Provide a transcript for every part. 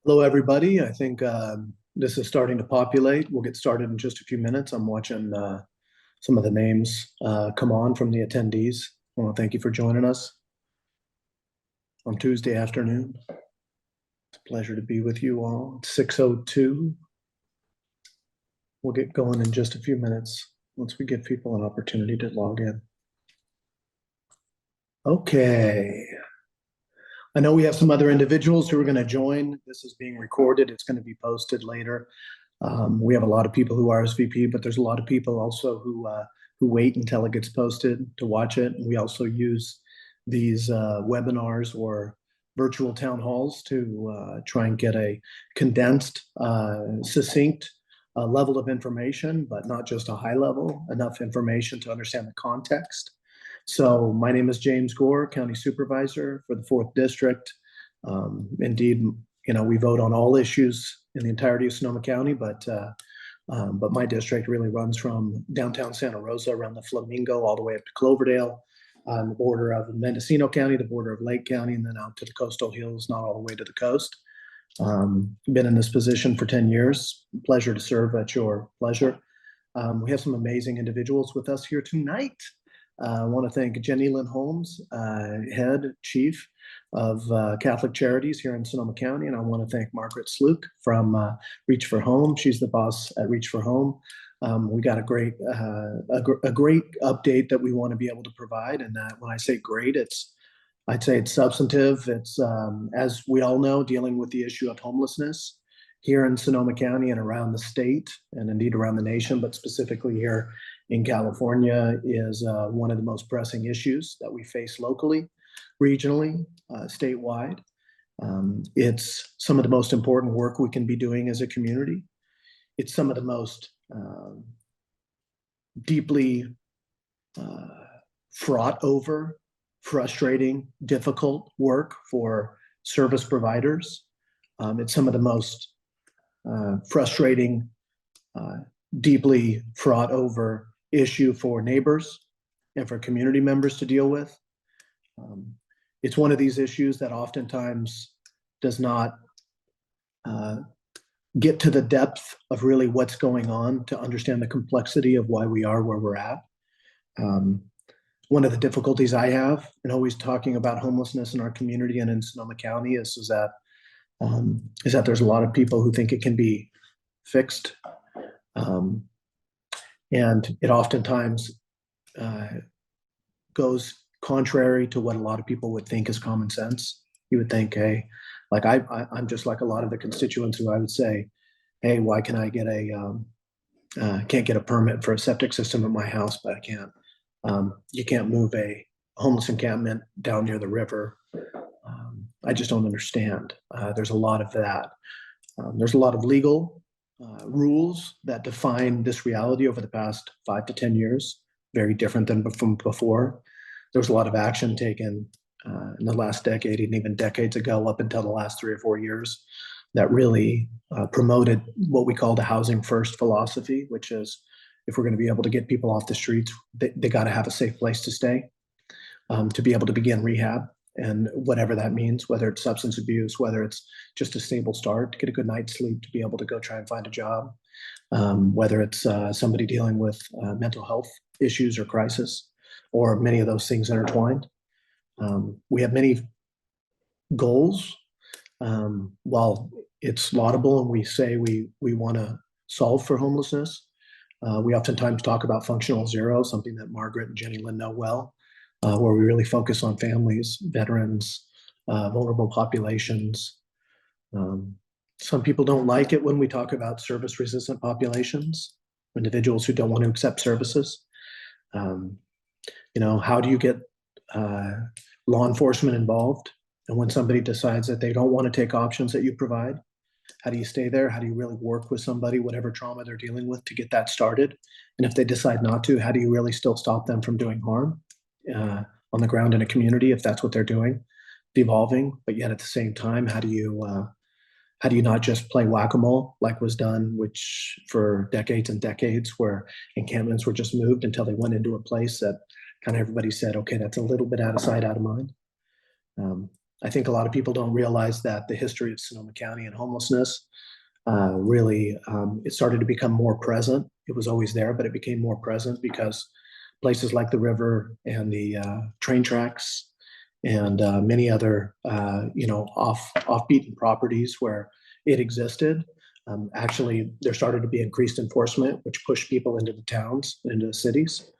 Hello, everybody. I think this is starting to populate. We'll get started in just a few minutes. I'm watching some of the names come on from the attendees. I want to thank you for joining us on Tuesday afternoon. It's a pleasure to be with you all. It's 6:02. We'll get going in just a few minutes once we give people an opportunity to log in. Okay. I know we have some other individuals who are going to join. This is being recorded. It's going to be posted later. We have a lot of people who RSVP, but there's a lot of people also who wait until it gets posted to watch it. And we also use these webinars or virtual town halls to try and get a condensed, succinct level of information, but not just a high level, enough information to understand the context. So my name is James Gore, County Supervisor for the 4th District. Indeed, we vote on all issues in the entirety of Sonoma County, but my district really runs from downtown Santa Rosa around the Flamingo all the way up to Cloverdale, on the border of Mendocino County, the border of Lake County, and then out to the coastal hills, not all the way to the coast. Been in this position for 10 years. Pleasure to serve at your pleasure. We have some amazing individuals with us here tonight. I want to thank Jennielynn Holmes, Head Chief of Catholic Charities here in Sonoma County, and I want to thank Margaret Sluyk from Reach for Home. She's the boss at Reach for Home. We got a great update that we want to be able to provide, and when I say great, I'd say it's substantive. It's as we all know, dealing with the issue of homelessness here in Sonoma County and around the state, and indeed around the nation, but specifically here in California, is one of the most pressing issues that we face locally, regionally, statewide. It's some of the most important work we can be doing as a community. It's some of the most deeply fraught over, frustrating, difficult work for service providers. It's some of the most frustrating, deeply fraught over issue for neighbors and for community members to deal with. It's one of these issues that oftentimes does not get to the depth of really what's going on to understand the complexity of why we are where we're at. One of the difficulties I have in always talking about homelessness in our community and in Sonoma County is that there's a lot of people who think it can be fixed. And it oftentimes goes contrary to what a lot of people would think is common sense. You would think, hey, like I'm just like a lot of the constituents who I would say, hey, why can I get can't get a permit for a septic system in my house, but I can't. You can't move a homeless encampment down near the river. I just don't understand. There's a lot of that. There's a lot of legal rules that define this reality over the past 5 to 10 years, very different than from before. There was a lot of action taken in the last decade and even decades ago up until the last 3 or 4 years that really promoted what we call the housing first philosophy, which is if we're going to be able to get people off the streets, they got to have a safe place to stay, to be able to begin rehab. And whatever that means, whether it's substance abuse, whether it's just a stable start, to get a good night's sleep, to be able to go try and find a job, whether it's somebody dealing with mental health issues or crisis, or many of those things intertwined. We have many goals. While it's laudable and we say we want to solve for homelessness, we oftentimes talk about functional zero, something that Margaret and Jennielynn know well. Where we really focus on families, veterans, vulnerable populations. Some people don't like it when we talk about service-resistant populations, individuals who don't want to accept services. How do you get law enforcement involved? And when somebody decides that they don't want to take options that you provide, how do you stay there? How do you really work with somebody, whatever trauma they're dealing with, to get that started? And if they decide not to, how do you really still stop them from doing harm? On the ground in a community, if that's what they're doing, devolving, but yet at the same time, how do you not just play whack-a-mole like was done, which for decades and decades, where encampments were just moved until they went into a place that kind of everybody said, okay, that's a little bit out of sight, out of mind. I think a lot of people don't realize that the history of Sonoma County and homelessness really, it started to become more present. It was always there, but it became more present because places like the river and the train tracks and many other, off-beaten properties where it existed. Actually, there started to be increased enforcement, which pushed people into the towns, into the cities.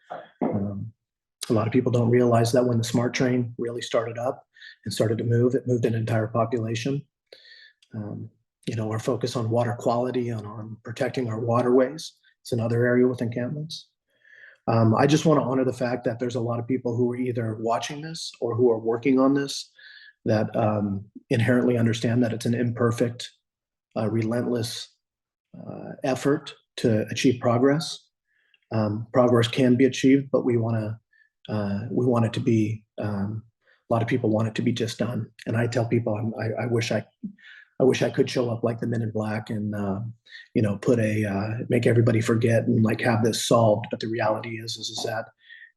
A lot of people don't realize that when the SMART train really started up and started to move, it moved an entire population. Our focus on water quality and on protecting our waterways, it's another area with encampments. I just want to honor the fact that there's a lot of people who are either watching this or who are working on this that inherently understand that it's an imperfect, relentless effort to achieve progress. Progress can be achieved, but we want it to be. A lot of people want it to be just done, and I tell people I wish I could show up like the Men in Black and make everybody forget and like have this solved. But the reality is that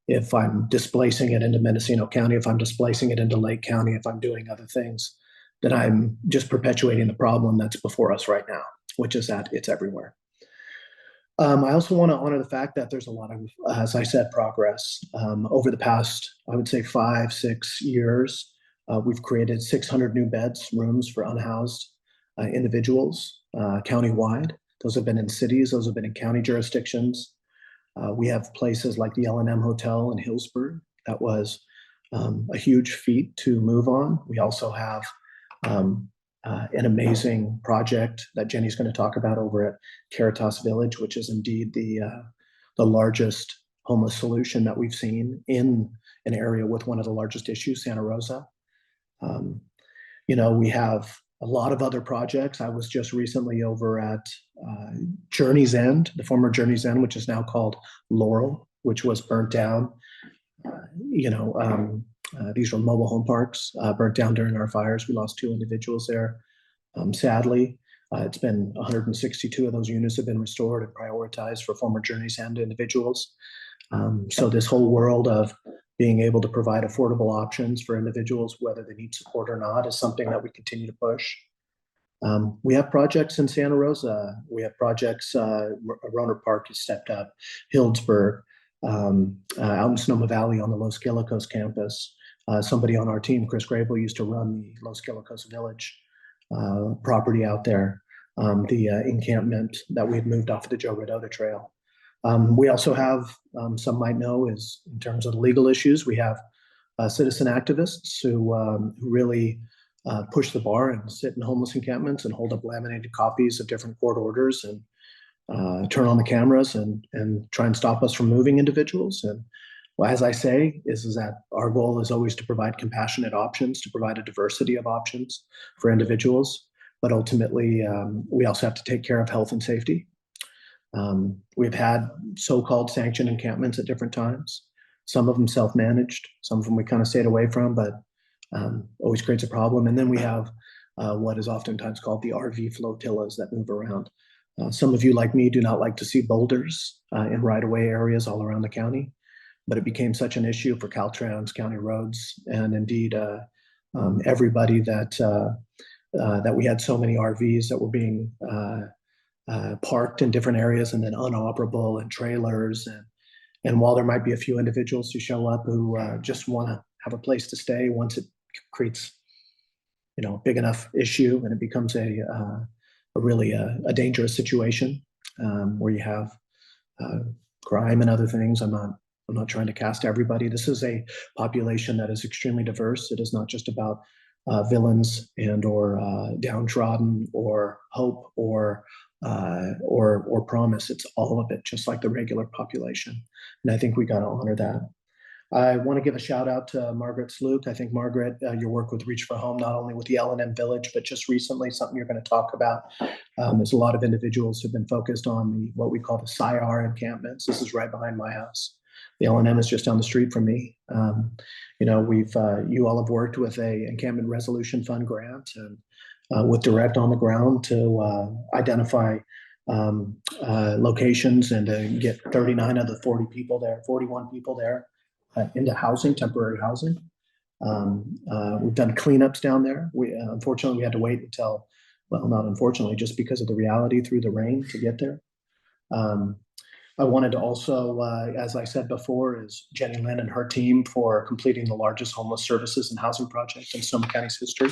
if I'm displacing it into Mendocino County, if I'm displacing it into Lake County, if I'm doing other things, then I'm just perpetuating the problem that's before us right now, which is that it's everywhere. I also want to honor the fact that there's a lot of, as I said, progress. Over the past, I would say 5-6 years, we've created 600 new beds, rooms for unhoused individuals countywide. Those have been in cities, those have been in county jurisdictions. We have places like the L&M Hotel in Hillsburg. That was a huge feat to move on. We also have an amazing project that Jenny's going to talk about over at Caritas Village, which is indeed the largest homeless solution that we've seen in an area with one of the largest issues, Santa Rosa. We have a lot of other projects. I was just recently over at Journey's End, the former Journey's End, which is now called Laurel, which was burnt down. These were mobile home parks burnt down during our fires. We lost 2 individuals there. Sadly, it's been 162 of those units have been restored and prioritized for former Journey's End individuals. So this whole world of being able to provide affordable options for individuals, whether they need support or not, is something that we continue to push. We have projects in Santa Rosa. We have projects, Roner Park has stepped up, Hillsburg, out in Sonoma Valley on the Los Guillicos campus. Somebody on our team, Chris Grable, used to run the Los Guillicos Village property out there, the encampment that we had moved off of the Joe Rodota Trail. We also have, some might know, is in terms of legal issues, we have citizen activists who really push the bar and sit in homeless encampments and hold up laminated copies of different court orders and turn on the cameras and try and stop us from moving individuals. And well, as I say, is that our goal is always to provide compassionate options, to provide a diversity of options for individuals. But ultimately, we also have to take care of health and safety. We've had so-called sanctioned encampments at different times. Some of them self-managed, some of them we kind of stayed away from, but always creates a problem. And then we have what is oftentimes called the RV flotillas that move around. Some of you, like me, do not like to see boulders in right-of-way areas all around the county, but it became such an issue for Caltrans, county roads, and indeed everybody that we had so many RVs that were being parked in different areas and then unoperable and trailers. And while there might be a few individuals who show up who just want to have a place to stay, once it creates, a big enough issue and it becomes a really dangerous situation where you have crime and other things. I'm not trying to cast everybody. This is a population that is extremely diverse. It is not just about villains and or downtrodden or hope or promise. It's all of it, just like the regular population. And I think we got to honor that. I want to give a shout out to Margaret Sluyk. I think, Margaret, your work with Reach for Home, not only with the L&M Village, but just recently, something you're going to talk about. There's a lot of individuals who've been focused on what we call the SIR encampments. This is right behind my house. The L&M is just down the street from me. You all have worked with a Encampment Resolution Fund grant and with Direct on the ground to identify locations and to get 39 of the 41 people there into housing, temporary housing. We've done cleanups down there. Unfortunately, we had to wait until, well, not unfortunately, just because of the reality through the rain to get there. I wanted to also, as I said before, is Jennielynn and her team for completing the largest homeless services and housing project in Sonoma County's history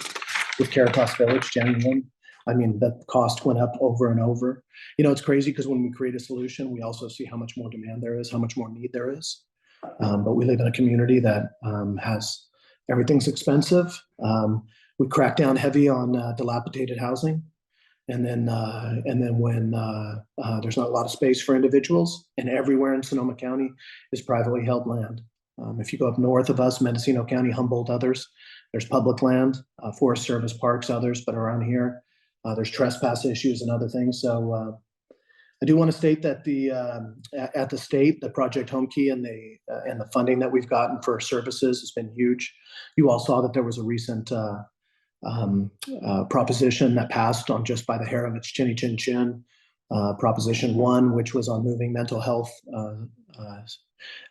with Caritas Village. Jennielynn, I mean, the cost went up over and over. You know, it's crazy because when we create a solution, we also see how much more demand there is, how much more need there is. But we live in a community that has everything's expensive. We crack down heavy on dilapidated housing. And then when there's not a lot of space for individuals, and everywhere in Sonoma County is privately held land. If you go up north of us, Mendocino County, Humboldt, others, there's public land, Forest Service parks, others, but around here, there's trespass issues and other things. So I do want to state that at the state, the Project Home Key and the funding that we've gotten for services has been huge. You all saw that there was a recent proposition that passed on just by the hair of its chinny chin chin. Proposition 1, which was on moving mental health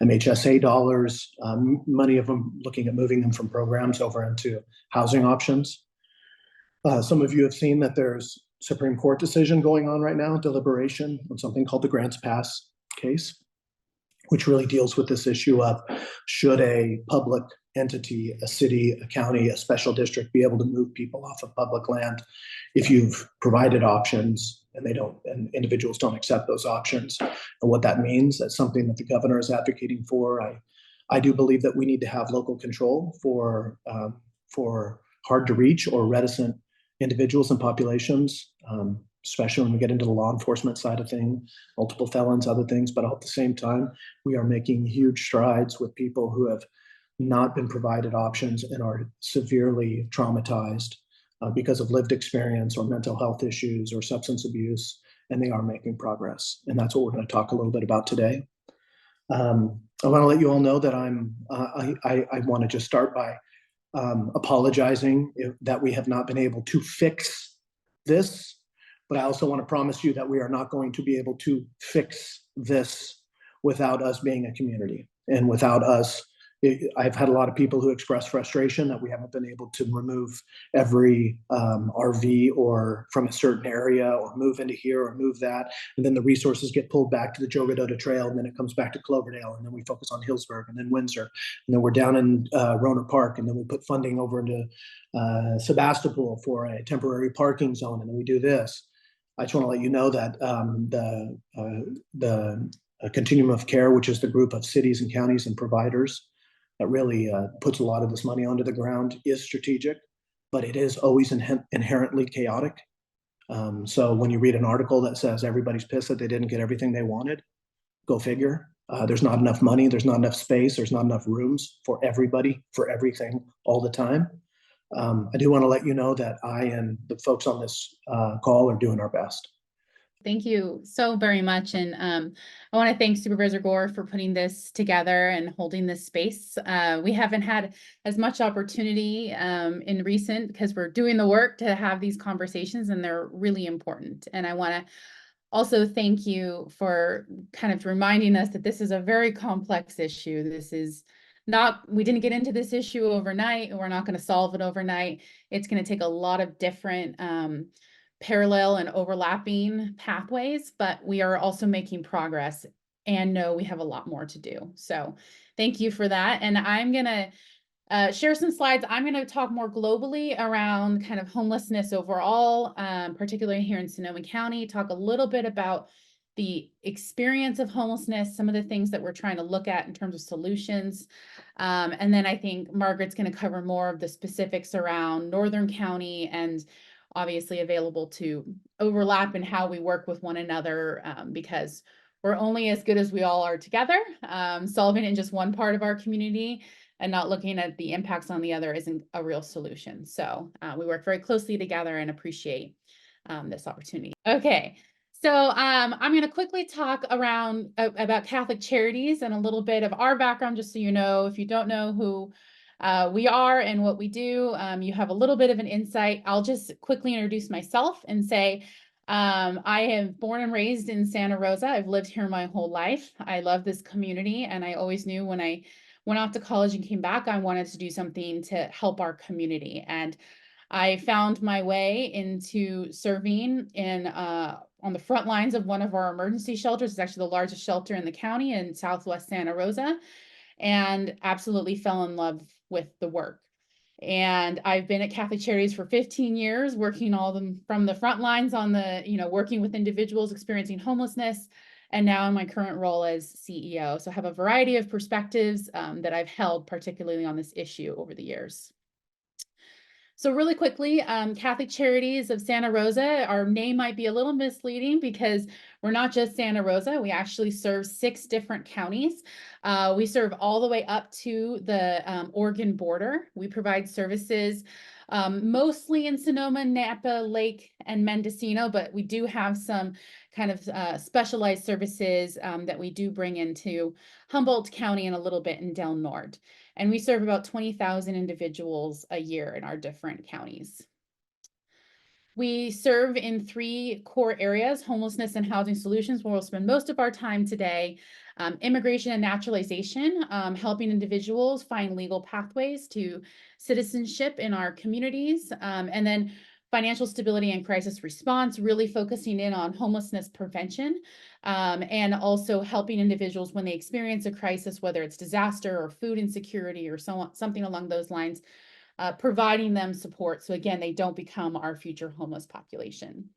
MHSA dollars, many of them looking at moving them from programs over into housing options. Some of you have seen that there's Supreme Court decision going on right now, deliberation on something called the Grants Pass case, which really deals with this issue of should a public entity, a city, a county, a special district be able to move people off of public land if you've provided options and and individuals don't accept those options, and what that means. That's something that the governor is advocating for. I do believe that we need to have local control for hard to reach or reticent individuals and populations, especially when we get into the law enforcement side of things, multiple felons, other things. But at the same time, we are making huge strides with people who have not been provided options and are severely traumatized because of lived experience or mental health issues or substance abuse, and they are making progress. And that's what we're going to talk a little bit about today. I want to let you all know that I want to just start by apologizing that we have not been able to fix this, but I also want to promise you that we are not going to be able to fix this without us being a community and without us. I've had a lot of people who express frustration that we haven't been able to remove every RV or from a certain area or move into here or move that. And then the resources get pulled back to the Jogadota Trail, and then it comes back to Cloverdale, and then we focus on Hillsburg and then Windsor. And then we're down in Roner Park, and then we put funding over into Sebastopol for a temporary parking zone, and then we do this. I just want to let you know that the Continuum of Care, which is the group of cities and counties and providers that really puts a lot of this money onto the ground, is strategic, but it is always inherently chaotic. So when you read an article that says everybody's pissed that they didn't get everything they wanted, go figure. There's not enough money, there's not enough space, there's not enough rooms for everybody, for everything, all the time. I do want to let you know that I and the folks on this call are doing our best. Thank you so very much. And I want to thank Supervisor Gore for putting this together and holding this space. We haven't had as much opportunity in recent because we're doing the work to have these conversations, and they're really important. And I want to also thank you for kind of reminding us that this is a very complex issue. This is not, we didn't get into this issue overnight, and we're not going to solve it overnight. It's going to take a lot of different parallel and overlapping pathways, but we are also making progress and know we have a lot more to do. So thank you for that. And I'm going to share some slides. I'm going to talk more globally around kind of homelessness overall, particularly here in Sonoma County, talk a little bit about the experience of homelessness, some of the things that we're trying to look at in terms of solutions. And then I think Margaret's going to cover more of the specifics around Northern County and obviously available to overlap in how we work with one another, because we're only as good as we all are together. Solving in just one part of our community and not looking at the impacts on the other isn't a real solution. So we work very closely together and appreciate this opportunity. Okay, so I'm going to quickly talk around about Catholic Charities and a little bit of our background, just so you know, if you don't know who we are and what we do, you have a little bit of an insight. I'll just quickly introduce myself and say, I am born and raised in Santa Rosa. I've lived here my whole life. I love this community, and I always knew when I went off to college and came back, I wanted to do something to help our community. And I found my way into serving in on the front lines of one of our emergency shelters. It's actually the largest shelter in the county in Southwest Santa Rosa, and absolutely fell in love with the work. And I've been at Catholic Charities for 15 years, working all them from the front lines on the, working with individuals experiencing homelessness, and now in my current role as CEO. So I have a variety of perspectives that I've held, particularly on this issue over the years. So really quickly, Catholic Charities of Santa Rosa, our name might be a little misleading because we're not just Santa Rosa. We actually serve 6 different counties. We serve all the way up to the Oregon border. We provide services mostly in Sonoma, Napa, Lake, and Mendocino, but we do have some kind of specialized services that we do bring into Humboldt County and a little bit in Del Norte. And we serve about 20,000 individuals a year in our different counties. We serve in 3 core areas: homelessness and housing solutions, where we'll spend most of our time today, immigration and naturalization, helping individuals find legal pathways to citizenship in our communities, and then financial stability and crisis response, really focusing in on homelessness prevention, and also helping individuals when they experience a crisis, whether it's disaster or food insecurity or something along those lines, providing them support so again they don't become our future homeless population.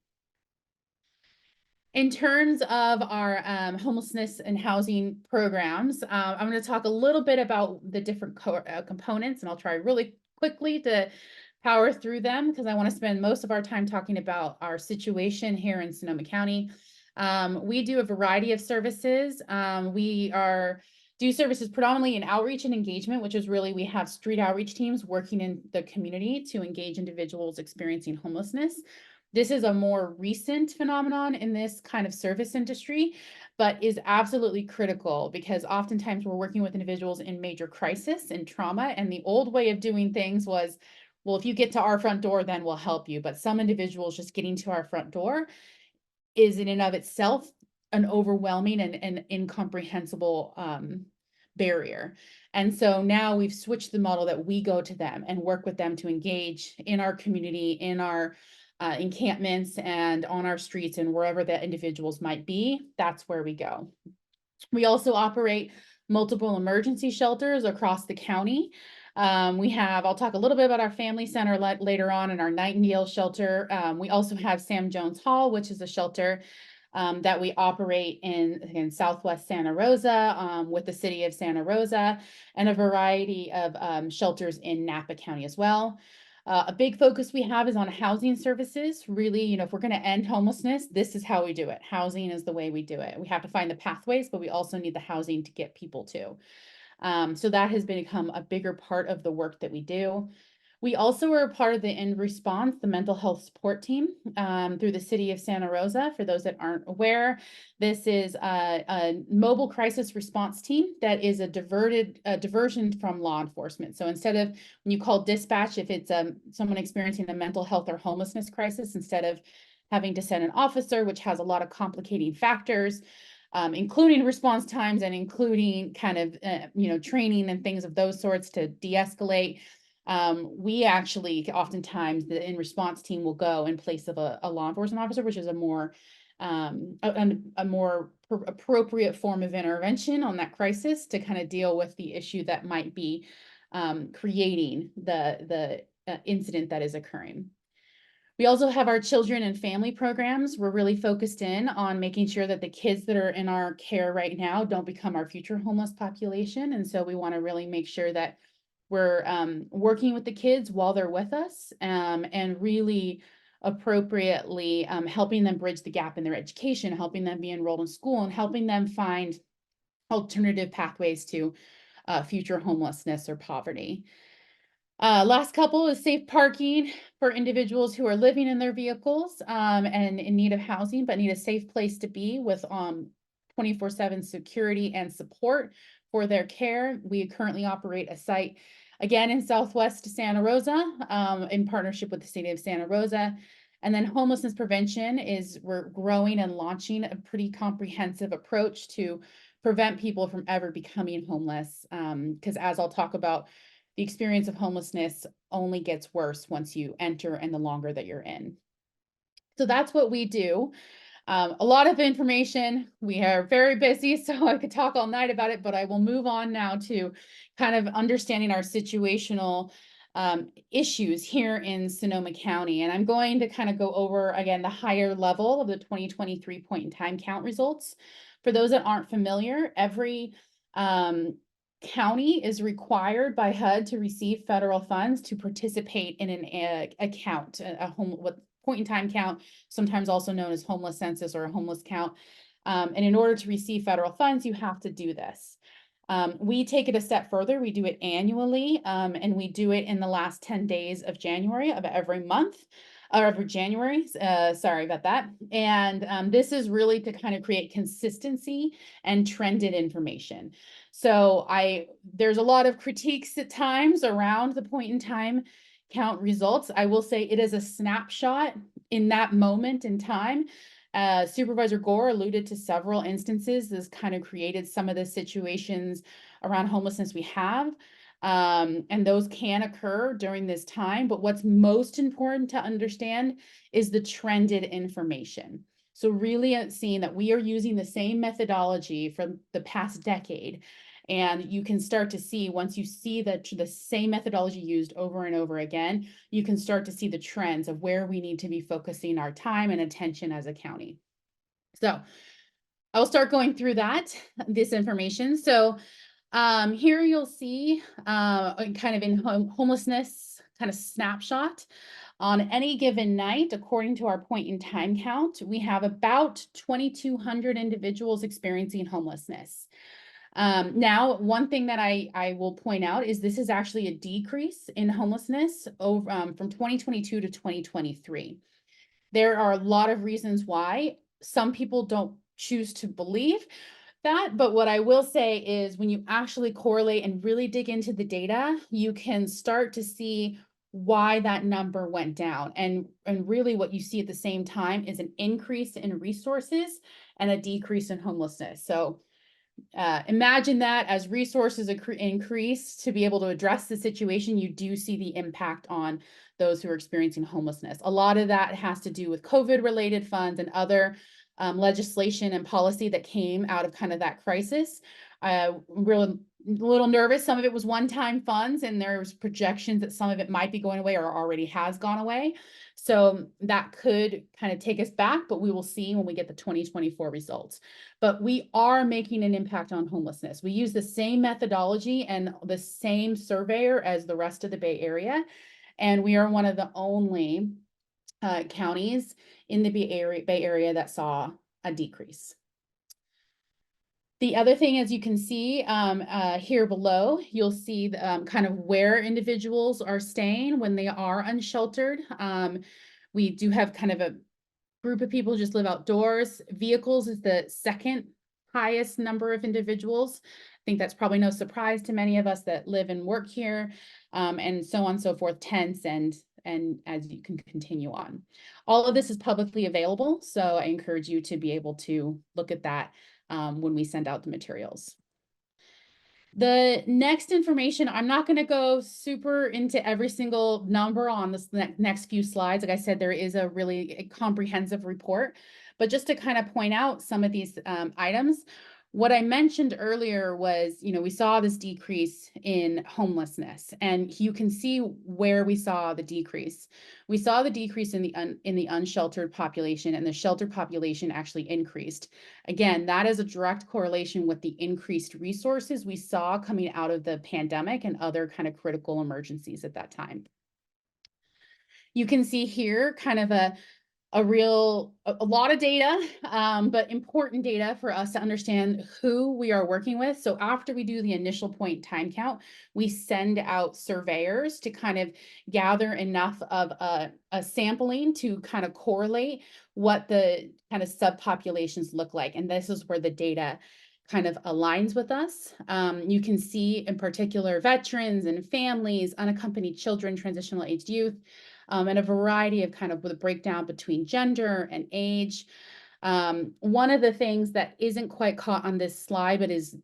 In terms of our homelessness and housing programs, I'm going to talk a little bit about the different components, and I'll try really quickly to power through them because I want to spend most of our time talking about our situation here in Sonoma County. We do a variety of services. We do services predominantly in outreach and engagement, which is really, we have street outreach teams working in the community to engage individuals experiencing homelessness. This is a more recent phenomenon in this kind of service industry, but is absolutely critical because oftentimes we're working with individuals in major crisis and trauma. And the old way of doing things was, well, if you get to our front door, then we'll help you. But some individuals just getting to our front door is in and of itself an overwhelming and incomprehensible barrier. And so now we've switched the model that we go to them and work with them to engage in our community, in our encampments and on our streets and wherever the individuals might be. That's where we go. We also operate multiple emergency shelters across the county. I'll talk a little bit about our family center later on, in our Nightingale shelter. We also have Sam Jones Hall, which is a shelter that we operate in Southwest Santa Rosa with the city of Santa Rosa, and a variety of shelters in Napa County as well. A big focus we have is on housing services. Really, if we're going to end homelessness, this is how we do it. Housing is the way we do it. We have to find the pathways, but we also need the housing to get people to. So that has become a bigger part of the work that we do. We also are a part of the In Response, the mental health support team through the city of Santa Rosa. For those that aren't aware, this is a mobile crisis response team that is a diversion from law enforcement. So instead of, when you call dispatch, if it's someone experiencing a mental health or homelessness crisis, instead of having to send an officer, which has a lot of complicating factors, including response times and including kind of, training and things of those sorts to de-escalate, we actually oftentimes the In Response team will go in place of a law enforcement officer, which is a more appropriate form of intervention on that crisis to kind of deal with the issue that might be creating the incident that is occurring. We also have our children and family programs. We're really focused in on making sure that the kids that are in our care right now don't become our future homeless population. And so we want to really make sure that we're working with the kids while they're with us, and really appropriately helping them bridge the gap in their education, helping them be enrolled in school, and helping them find alternative pathways to future homelessness or poverty. Last couple is safe parking for individuals who are living in their vehicles and in need of housing, but need a safe place to be with 24/7 security and support for their care. We currently operate a site, again, in Southwest Santa Rosa, in partnership with the city of Santa Rosa. And then homelessness prevention we're growing and launching a pretty comprehensive approach to prevent people from ever becoming homeless. Because as I'll talk about, the experience of homelessness only gets worse once you enter and the longer that you're in. So that's what we do. A lot of information. We are very busy, so I could talk all night about it, but I will move on now to kind of understanding our situational issues here in Sonoma County. And I'm going to kind of go over again the higher level of the 2023 point in time count results. For those that aren't familiar, every county is required by HUD to receive federal funds to participate in an account, a home what point in time count, sometimes also known as homeless census or a homeless count. And in order to receive federal funds, you have to do this. We take it a step further. We do it annually, and we do it in the last 10 days of January of every month, or every January, sorry about that. And this is really to kind of create consistency and trended information. So there's a lot of critiques at times around the point in time count results. I will say it is a snapshot in that moment in time. Supervisor Gore alluded to several instances. This kind of created some of the situations around homelessness we have. And those can occur during this time. But what's most important to understand is the trended information. So really seeing that we are using the same methodology from the past decade. And you can start to see, once you see the same methodology used over and over again, you can start to see the trends of where we need to be focusing our time and attention as a county. So I'll start going through this information. So here you'll see kind of in homelessness kind of snapshot. On any given night, according to our point in time count, we have about 2,200 individuals experiencing homelessness. Now, one thing that I will point out is this is actually a decrease in homelessness over from 2022 to 2023. There are a lot of reasons why. Some people don't choose to believe that, but what I will say is when you actually correlate and really dig into the data, you can start to see why that number went down. And really what you see at the same time is an increase in resources and a decrease in homelessness. So imagine that as resources increase to be able to address the situation, you do see the impact on those who are experiencing homelessness. A lot of that has to do with COVID-related funds and other legislation and policy that came out of kind of that crisis. We're a little nervous. Some of it was one-time funds, and there's projections that some of it might be going away or already has gone away. So that could kind of take us back, but we will see when we get the 2024 results. But we are making an impact on homelessness. We use the same methodology and the same surveyor as the rest of the Bay Area. And we are one of the only counties in the Bay Area that saw a decrease. The other thing, as you can see here below, you'll see kind of where individuals are staying when they are unsheltered. We do have kind of a group of people who just live outdoors. Vehicles is the second highest number of individuals. I think that's probably no surprise to many of us that live and work here, and so on and so forth, tents, and as you can continue on. All of this is publicly available, so I encourage you to be able to look at that when we send out the materials. The next information, I'm not going to go super into every single number on this next few slides. Like I said, there is a really comprehensive report, but just to kind of point out some of these items, what I mentioned earlier was, we saw this decrease in homelessness, and you can see where we saw the decrease. We saw the decrease in the unsheltered population, and the sheltered population actually increased. Again, that is a direct correlation with the increased resources we saw coming out of the pandemic and other kind of critical emergencies at that time. You can see here kind of a lot of data, but important data for us to understand who we are working with. So after we do the initial point time count, we send out surveyors to kind of gather enough of a sampling to kind of correlate what the kind of subpopulations look like. And this is where the data kind of aligns with us. You can see in particular veterans and families, unaccompanied children, transitional aged youth, and a variety of kind of with a breakdown between gender and age. One of the things that isn't quite caught on this slide, but is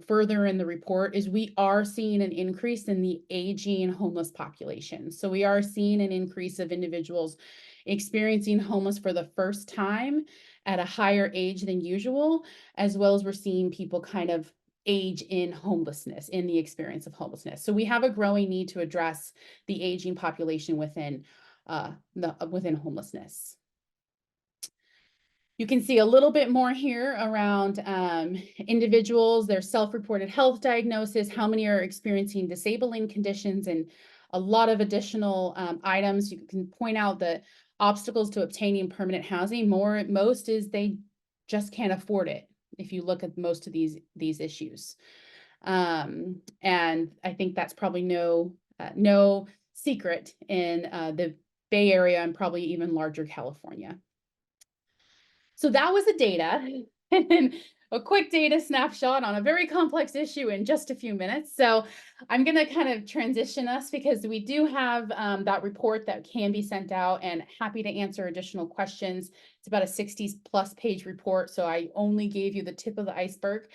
further in the report, is we are seeing an increase in the aging homeless population. So we are seeing an increase of individuals experiencing homeless for the first time at a higher age than usual, as well as we're seeing people kind of age in homelessness, in the experience of homelessness. So we have a growing need to address the aging population within homelessness. You can see a little bit more here around individuals, their self-reported health diagnosis, how many are experiencing disabling conditions, and a lot of additional items. You can point out the obstacles to obtaining permanent housing. Most is they just can't afford it, if you look at most of these issues. And I think that's probably no secret in the Bay Area and probably even larger California. So that was the data, and a quick data snapshot on a very complex issue in just a few minutes. So I'm going to kind of transition us, because we do have that report that can be sent out, and happy to answer additional questions. It's about a 60+ page report, so I only gave you the tip of the iceberg,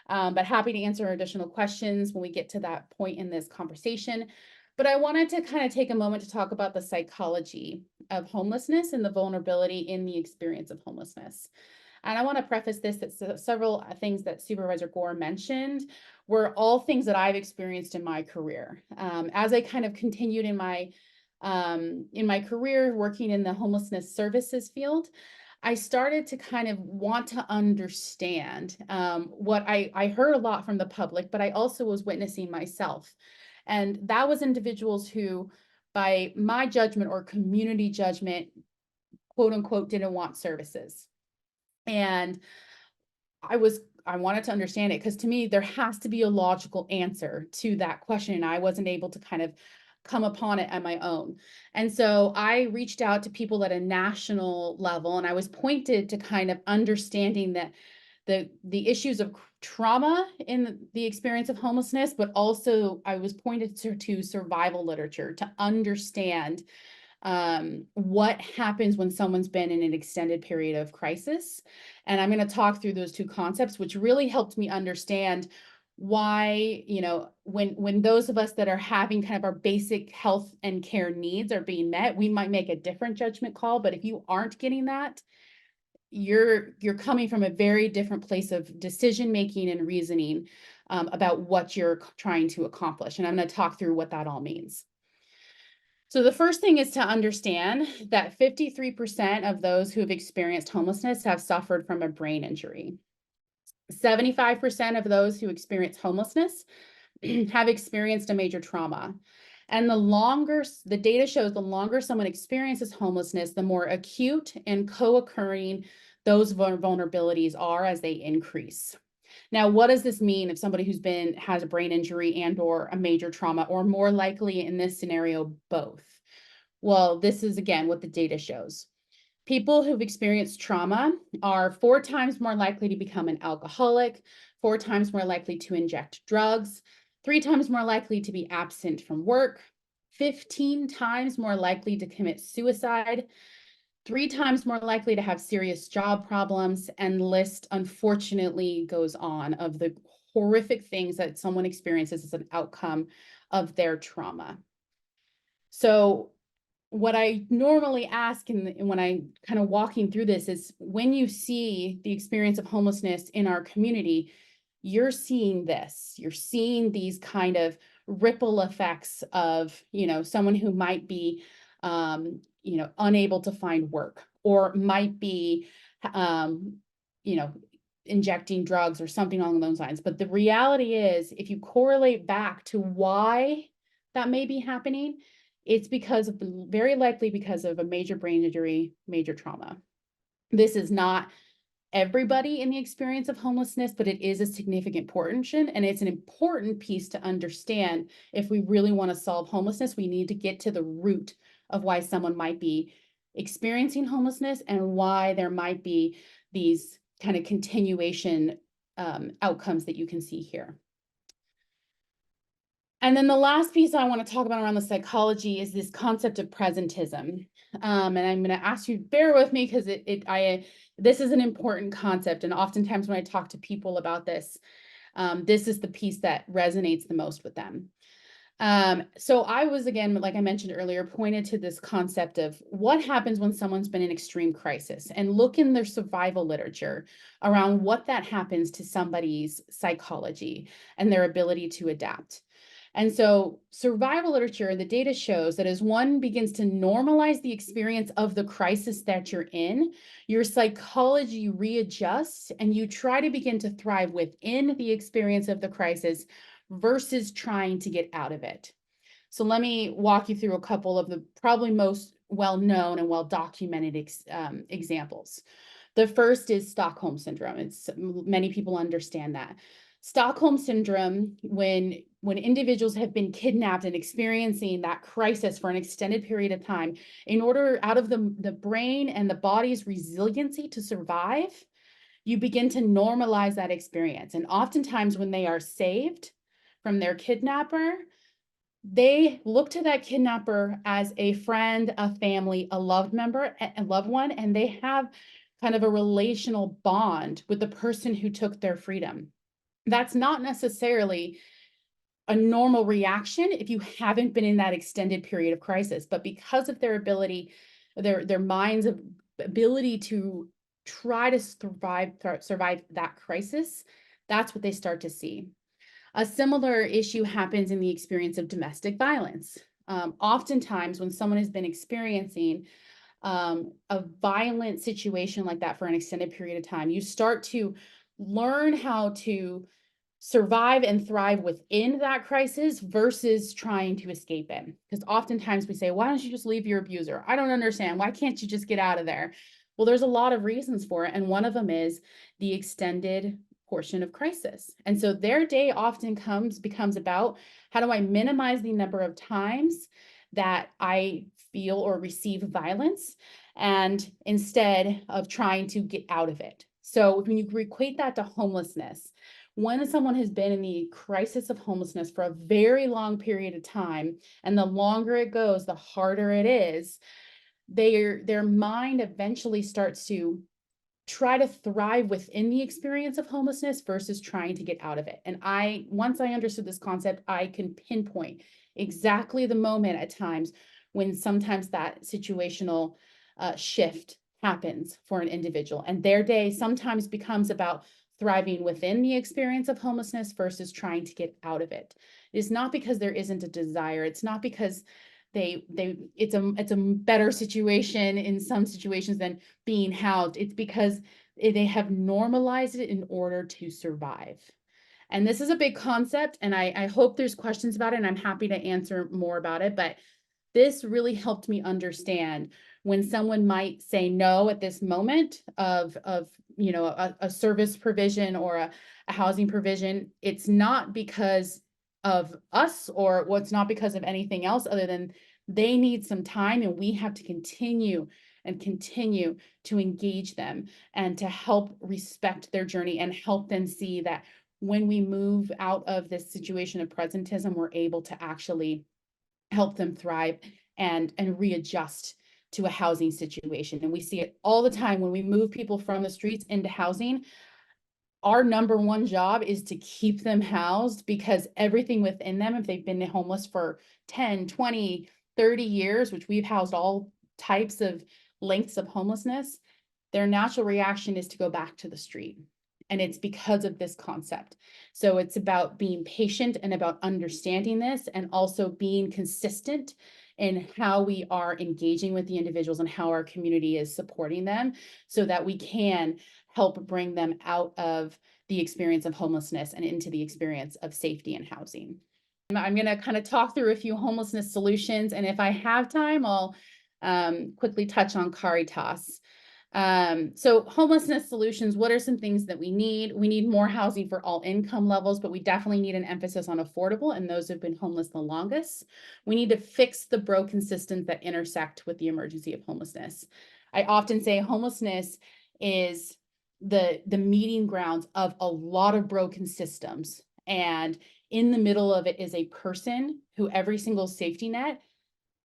but happy to answer additional questions when we get to that point in this conversation. But I wanted to kind of take a moment to talk about the psychology of homelessness and the vulnerability in the experience of homelessness. And I want to preface this that several things that Supervisor Gore mentioned were all things that I've experienced in my career. As I kind of continued in my career working in the homelessness services field, I started to kind of want to understand what I heard a lot from the public, but I also was witnessing myself. And that was individuals who, by my judgment or community judgment, quote unquote, didn't want services. And I wanted to understand it, because to me, there has to be a logical answer to that question. And I wasn't able to kind of come upon it on my own. And so I reached out to people at a national level, and I was pointed to kind of understanding that the issues of trauma in the experience of homelessness, but also I was pointed to survival literature to understand what happens when someone's been in an extended period of crisis. And I'm going to talk through those two concepts, which really helped me understand why, when those of us that are having kind of our basic health and care needs are being met, we might make a different judgment call. But if you aren't getting that, you're coming from a very different place of decision making and reasoning about what you're trying to accomplish. And I'm going to talk through what that all means. So the first thing is to understand that 53% of those who have experienced homelessness have suffered from a brain injury. 75% of those who experience homelessness have experienced a major trauma. And the data shows the longer someone experiences homelessness, the more acute and co-occurring those vulnerabilities are as they increase. Now, what does this mean if somebody has a brain injury and or a major trauma, or more likely in this scenario, both? Well, this is again what the data shows. People who've experienced trauma are 4 times more likely to become an alcoholic, 4 times more likely to inject drugs, 3 times more likely to be absent from work, 15 times more likely to commit suicide, 3 times more likely to have serious job problems, and the list unfortunately goes on of the horrific things that someone experiences as an outcome of their trauma. So what I normally ask when I kind of walking through this is, when you see the experience of homelessness in our community, you're seeing this. You're seeing these kind of ripple effects of, someone who might be, unable to find work, or might be, injecting drugs or something along those lines. But the reality is, if you correlate back to why that may be happening, it's very likely because of a major brain injury, major trauma. This is not everybody in the experience of homelessness, but it is a significant portion, and it's an important piece to understand. If we really want to solve homelessness, we need to get to the root of why someone might be experiencing homelessness, and why there might be these kind of continuation outcomes that you can see here. And then the last piece I want to talk about around the psychology is this concept of presentism. And I'm going to ask you, bear with me, because this is an important concept. And oftentimes when I talk to people about this, this is the piece that resonates the most with them. So I was, again, like I mentioned earlier, pointed to this concept of what happens when someone's been in extreme crisis, and look in their survival literature around what that happens to somebody's psychology and their ability to adapt. And so survival literature, the data shows that as one begins to normalize the experience of the crisis that you're in, your psychology readjusts and you try to begin to thrive within the experience of the crisis versus trying to get out of it. So let me walk you through a couple of the probably most well-known and well-documented examples. The first is Stockholm Syndrome. Many people understand that. Stockholm Syndrome, when individuals have been kidnapped and experiencing that crisis for an extended period of time, in order, out of the brain and the body's resiliency to survive, you begin to normalize that experience. And oftentimes when they are saved from their kidnapper, they look to that kidnapper as a friend, a family, a loved member, a loved one, and they have kind of a relational bond with the person who took their freedom. That's not necessarily a normal reaction if you haven't been in that extended period of crisis, but because of their ability, their mind's ability to try to survive that crisis, that's what they start to see. A similar issue happens in the experience of domestic violence. Oftentimes when someone has been experiencing a violent situation like that for an extended period of time, you start to learn how to survive and thrive within that crisis versus trying to escape it. Because oftentimes we say, why don't you just leave your abuser? I don't understand. Why can't you just get out of there? Well, there's a lot of reasons for it. And one of them is the extended portion of crisis. And so their day often becomes about, how do I minimize the number of times that I feel or receive violence, and instead of trying to get out of it. So when you equate that to homelessness, when someone has been in the crisis of homelessness for a very long period of time, and the longer it goes, the harder it is, their mind eventually starts to try to thrive within the experience of homelessness versus trying to get out of it. And once I understood this concept, I can pinpoint exactly the moment at times when sometimes that situational shift happens for an individual, and their day sometimes becomes about thriving within the experience of homelessness versus trying to get out of it. It's not because there isn't a desire. It's not because it's a better situation in some situations than being housed. It's because they have normalized it in order to survive. And this is a big concept, and I hope there's questions about it, and I'm happy to answer more about it. But this really helped me understand when someone might say no at this moment of a service provision or a housing provision. It's not because of us, or what's not because of anything else other than they need some time, and we have to continue to engage them and to help respect their journey and help them see that when we move out of this situation of presentism, we're able to actually help them thrive and readjust to a housing situation. And we see it all the time when we move people from the streets into housing. Our number one job is to keep them housed, because everything within them, if they've been homeless for 10, 20, 30 years, which we've housed all types of lengths of homelessness, their natural reaction is to go back to the street. And it's because of this concept. So it's about being patient and about understanding this, and also being consistent in how we are engaging with the individuals and how our community is supporting them, so that we can help bring them out of the experience of homelessness and into the experience of safety and housing. I'm going to kind of talk through a few homelessness solutions, and if I have time, I'll quickly touch on Caritas. So homelessness solutions, what are some things that we need? We need more housing for all income levels, but we definitely need an emphasis on affordable and those who've been homeless the longest. We need to fix the broken systems that intersect with the emergency of homelessness. I often say homelessness is the meeting grounds of a lot of broken systems, and in the middle of it is a person who every single safety net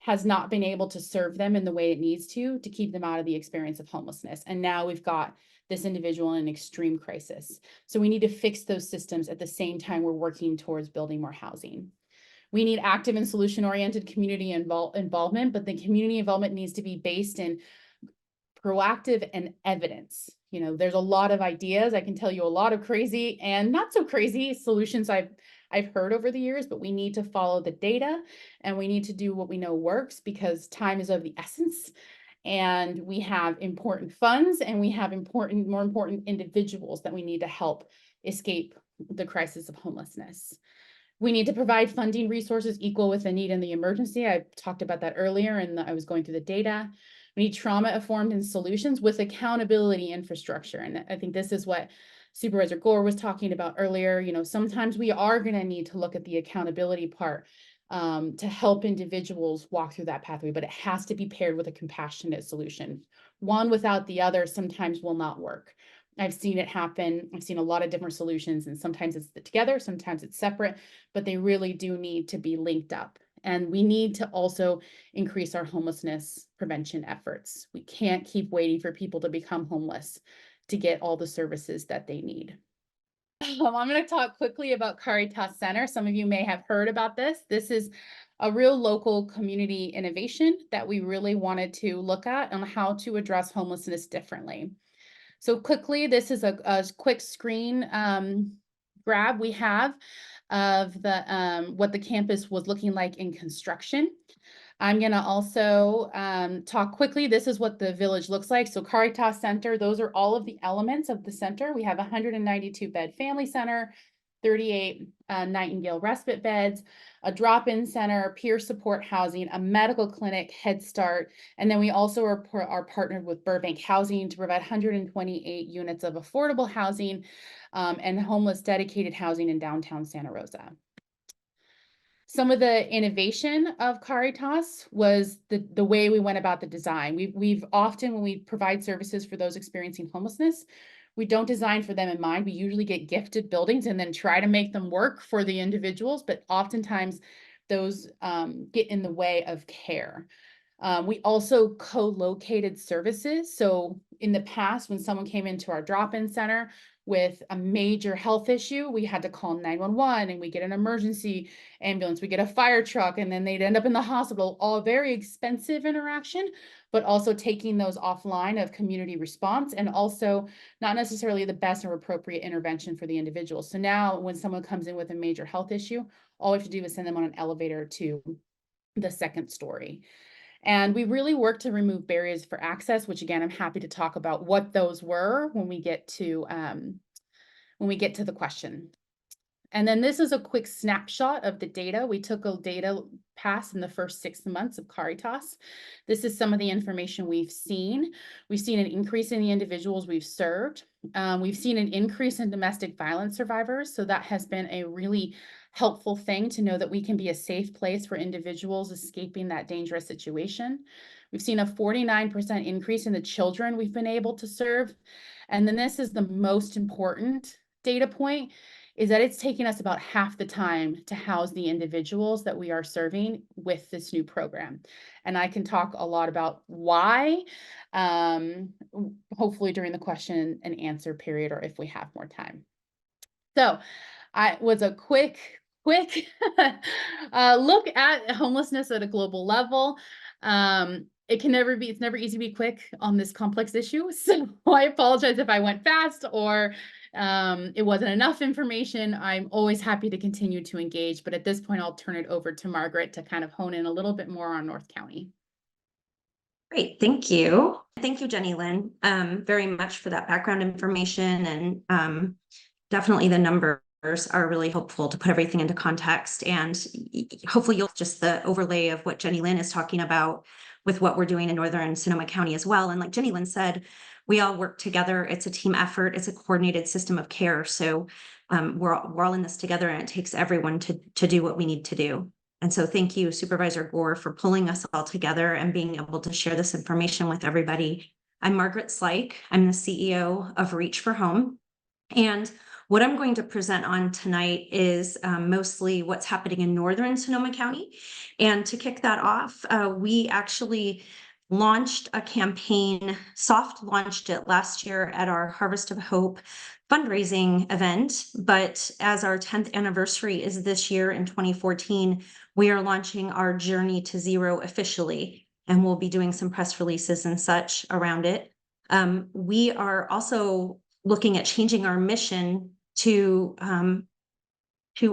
has not been able to serve them in the way it needs to keep them out of the experience of homelessness. And now we've got this individual in an extreme crisis. So we need to fix those systems at the same time we're working towards building more housing. We need active and solution-oriented community involvement, but the community involvement needs to be based in proactive and evidence. You know, there's a lot of ideas. I can tell you a lot of crazy and not so crazy solutions I've heard over the years, but we need to follow the data and we need to do what we know works, because time is of the essence. And we have important funds and we have more important individuals that we need to help escape the crisis of homelessness. We need to provide funding resources equal with the need and the emergency. I talked about that earlier and I was going through the data. We need trauma-informed and solutions with accountability infrastructure. And I think this is what Supervisor Gore was talking about earlier. You know, sometimes we are going to need to look at the accountability part to help individuals walk through that pathway, but it has to be paired with a compassionate solution. One without the other sometimes will not work. I've seen it happen. I've seen a lot of different solutions, and sometimes it's together, sometimes it's separate, but they really do need to be linked up. And we need to also increase our homelessness prevention efforts. We can't keep waiting for people to become homeless to get all the services that they need. I'm going to talk quickly about Caritas Center. Some of you may have heard about this. This is a real local community innovation that we really wanted to look at on how to address homelessness differently. So quickly, this is a quick screen grab we have of the what the campus was looking like in construction. I'm going to also talk quickly. This is what the village looks like. So Caritas Center, those are all of the elements of the center. We have a 192 bed family center, 38 Nightingale respite beds, a drop-in center, peer support housing, a medical clinic, Head Start, and then we also are partnered with Burbank Housing to provide 128 units of affordable housing and homeless dedicated housing in downtown Santa Rosa. Some of the innovation of Caritas was the way we went about the design. We've often, when we provide services for those experiencing homelessness, we don't design for them in mind. We usually get gifted buildings and then try to make them work for the individuals, but oftentimes those get in the way of care. We also co-located services. So in the past, when someone came into our drop-in center with a major health issue, we had to call 911 and we get an emergency ambulance, we get a fire truck, and then they'd end up in the hospital. All very expensive interaction, but also taking those offline of community response and also not necessarily the best or appropriate intervention for the individual. So now when someone comes in with a major health issue, all we have to do is send them on an elevator to the second story. And we really work to remove barriers for access, which again, I'm happy to talk about what those were when we get to the question. And then this is a quick snapshot of the data. We took a data pass in the first 6 months of Caritas. This is some of the information we've seen. We've seen an increase in the individuals we've served. We've seen an increase in domestic violence survivors. So that has been a really helpful thing to know that we can be a safe place for individuals escaping that dangerous situation. We've seen a 49% increase in the children we've been able to serve. And then this is the most important data point, is that it's taking us about half the time to house the individuals that we are serving with this new program. And I can talk a lot about why, hopefully during the question and answer period, or if we have more time. So I was a quick look at homelessness at a global level. It's never easy to be quick on this complex issue. So I apologize if I went fast or it wasn't enough information. I'm always happy to continue to engage, but at this point, I'll turn it over to Margaret to kind of hone in a little bit more on North County. Great, thank you. Thank you, Jennielynn, very much for that background information, and definitely the numbers are really helpful to put everything into context, and hopefully you'll just the overlay of what Jennielynn is talking about with what we're doing in Northern Sonoma County as well. And like Jennielynn said, we all work together. It's a team effort. It's a coordinated system of care. So we're all in this together, and it takes everyone to do what we need to do. And so thank you, Supervisor Gore, for pulling us all together and being able to share this information with everybody. I'm Margaret Sluyk. I'm the CEO of Reach for Home. And What I'm going to present on tonight is mostly what's happening in northern Sonoma County. And to kick that off, we actually launched a campaign, soft launched it last year at our Harvest of Hope fundraising event. But as our 10th anniversary is this year in 2014, we are launching our Journey to Zero officially, and we'll be doing some press releases and such around it. We are also looking at changing our mission to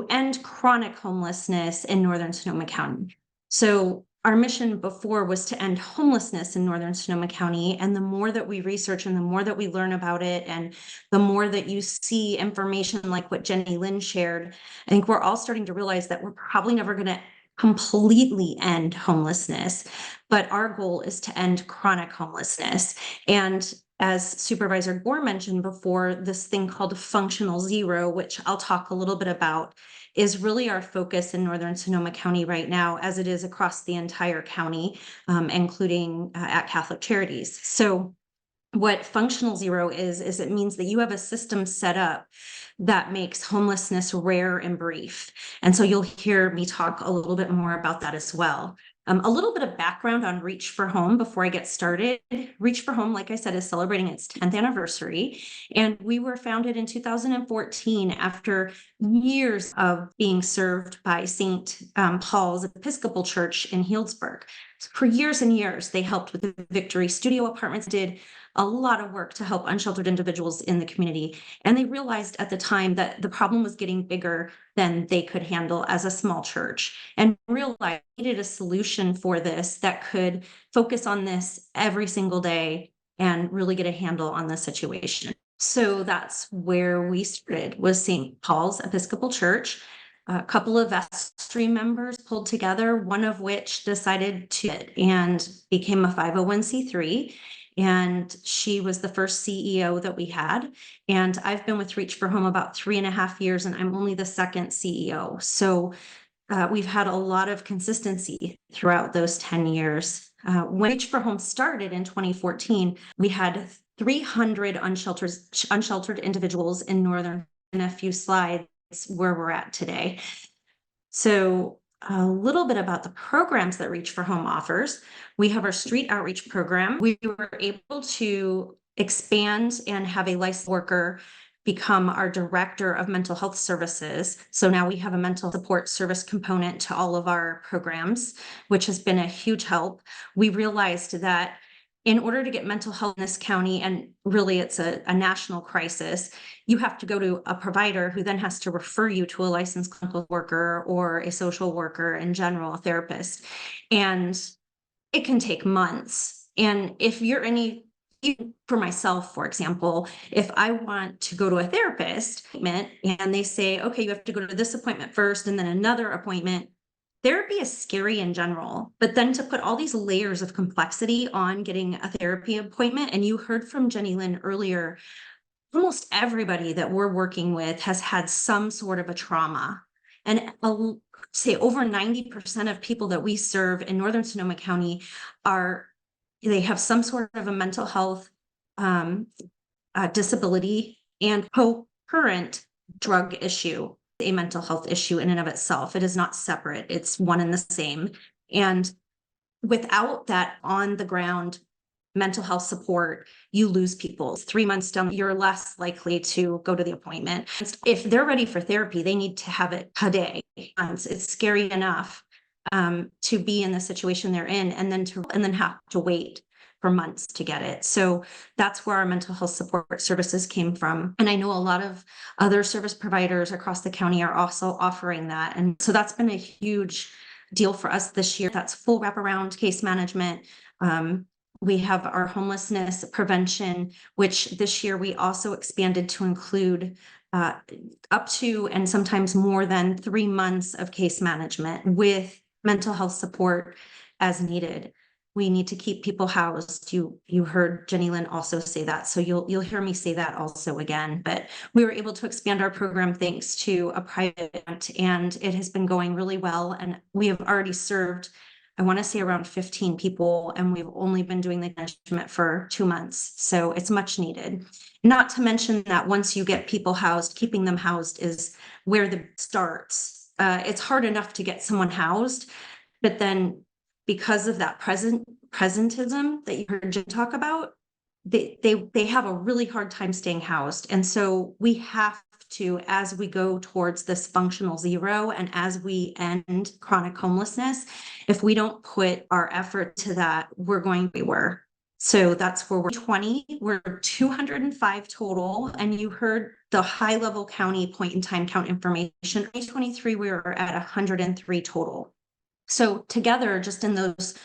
end chronic homelessness in northern Sonoma County. So our mission before was to end homelessness in northern Sonoma County. And the more that we research and the more that we learn about it, and the more that you see information like what Jennielynn shared, I think we're all starting to realize that we're probably never going to completely end homelessness, but our goal is to end chronic homelessness. And as Supervisor Gore mentioned before, this thing called functional zero, which I'll talk a little bit about, is really our focus in northern Sonoma County right now, as it is across the entire county, including at Catholic Charities. So what functional zero is it means that you have a system set up that makes homelessness rare and brief. And so you'll hear me talk a little bit more about that as well. A little bit of background on Reach for Home before I get started. Reach for Home, like I said, is celebrating its 10th anniversary. And we were founded in 2014 after years of being served by St. Paul's Episcopal Church in Healdsburg. For years and years, they helped with the Victory Studio Apartments, did a lot of work to help unsheltered individuals in the community. And they realized at the time that the problem was getting bigger than they could handle as a small church, and realized they needed a solution for this that could focus on this every single day and really get a handle on the situation. So that's where we started, was St. Paul's Episcopal Church. A couple of vestry members pulled together, one of which decided to and became a 501c3. And she was the first CEO that we had. And I've been with Reach for Home about 3.5 years, and I'm only the second CEO. So we've had a lot of consistency throughout those 10 years. When Reach for Home started in 2014, we had 300 unsheltered individuals in northern, in a few slides where we're at today. So a little bit about the programs that Reach for Home offers. We have our street outreach program. We were able to expand and have a licensed worker become our director of mental health services. So now we have a mental support service component to all of our programs, which has been a huge help. We realized that in order to get mental health in this county, and really it's a national crisis, you have to go to a provider who then has to refer you to a licensed clinical worker or a social worker, in general, a therapist. And it can take months. And if you're for myself, for example, if I want to go to a therapist and they say, okay, you have to go to this appointment first and then another appointment, therapy is scary in general, but then to put all these layers of complexity on getting a therapy appointment, and you heard from Jennielynn earlier, almost everybody that we're working with has had some sort of a trauma. And I'll say over 90% of people that we serve in northern Sonoma County they have some sort of a mental health disability and co-current drug issue. A mental health issue in and of itself. It is not separate. It's one and the same. And without that on the ground mental health support, you lose people. 3 months down, you're less likely to go to the appointment. If they're ready for therapy, they need to have it today. It's scary enough to be in the situation they're in, and then have to wait for months to get it. So that's where our mental health support services came from. And I know a lot of other service providers across the county are also offering that. And so that's been a huge deal for us this year. That's full wraparound case management. We have our homelessness prevention, which this year we also expanded to include up to and sometimes more than 3 months of case management with mental health support as needed. We need to keep people housed. You heard Jennielynn also say that, so you'll hear me say that also again. But we were able to expand our program thanks to a private event, and it has been going really well. And we have already served I want to say around 15 people, and we've only been doing the management for 2 months. So it's much needed. Not to mention that once you get people housed, keeping them housed is where the starts. It's hard enough to get someone housed, but then because of that presentism that you heard Jen talk about, they have a really hard time staying housed. And so we have to, as we go towards this functional zero and as we end chronic homelessness, if we don't put our effort to that, we're going everywhere. So that's where we're 20, we're 205 total. And you heard the high level county point in time count information. 2023, we were at 103 total. So together, just in those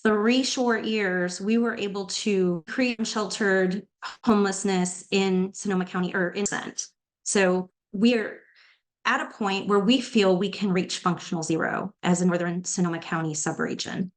3 short years, we were able to create sheltered homelessness in Sonoma County or in Cent. So we're at a point where we feel we can reach functional zero as a Northern Sonoma County subregion.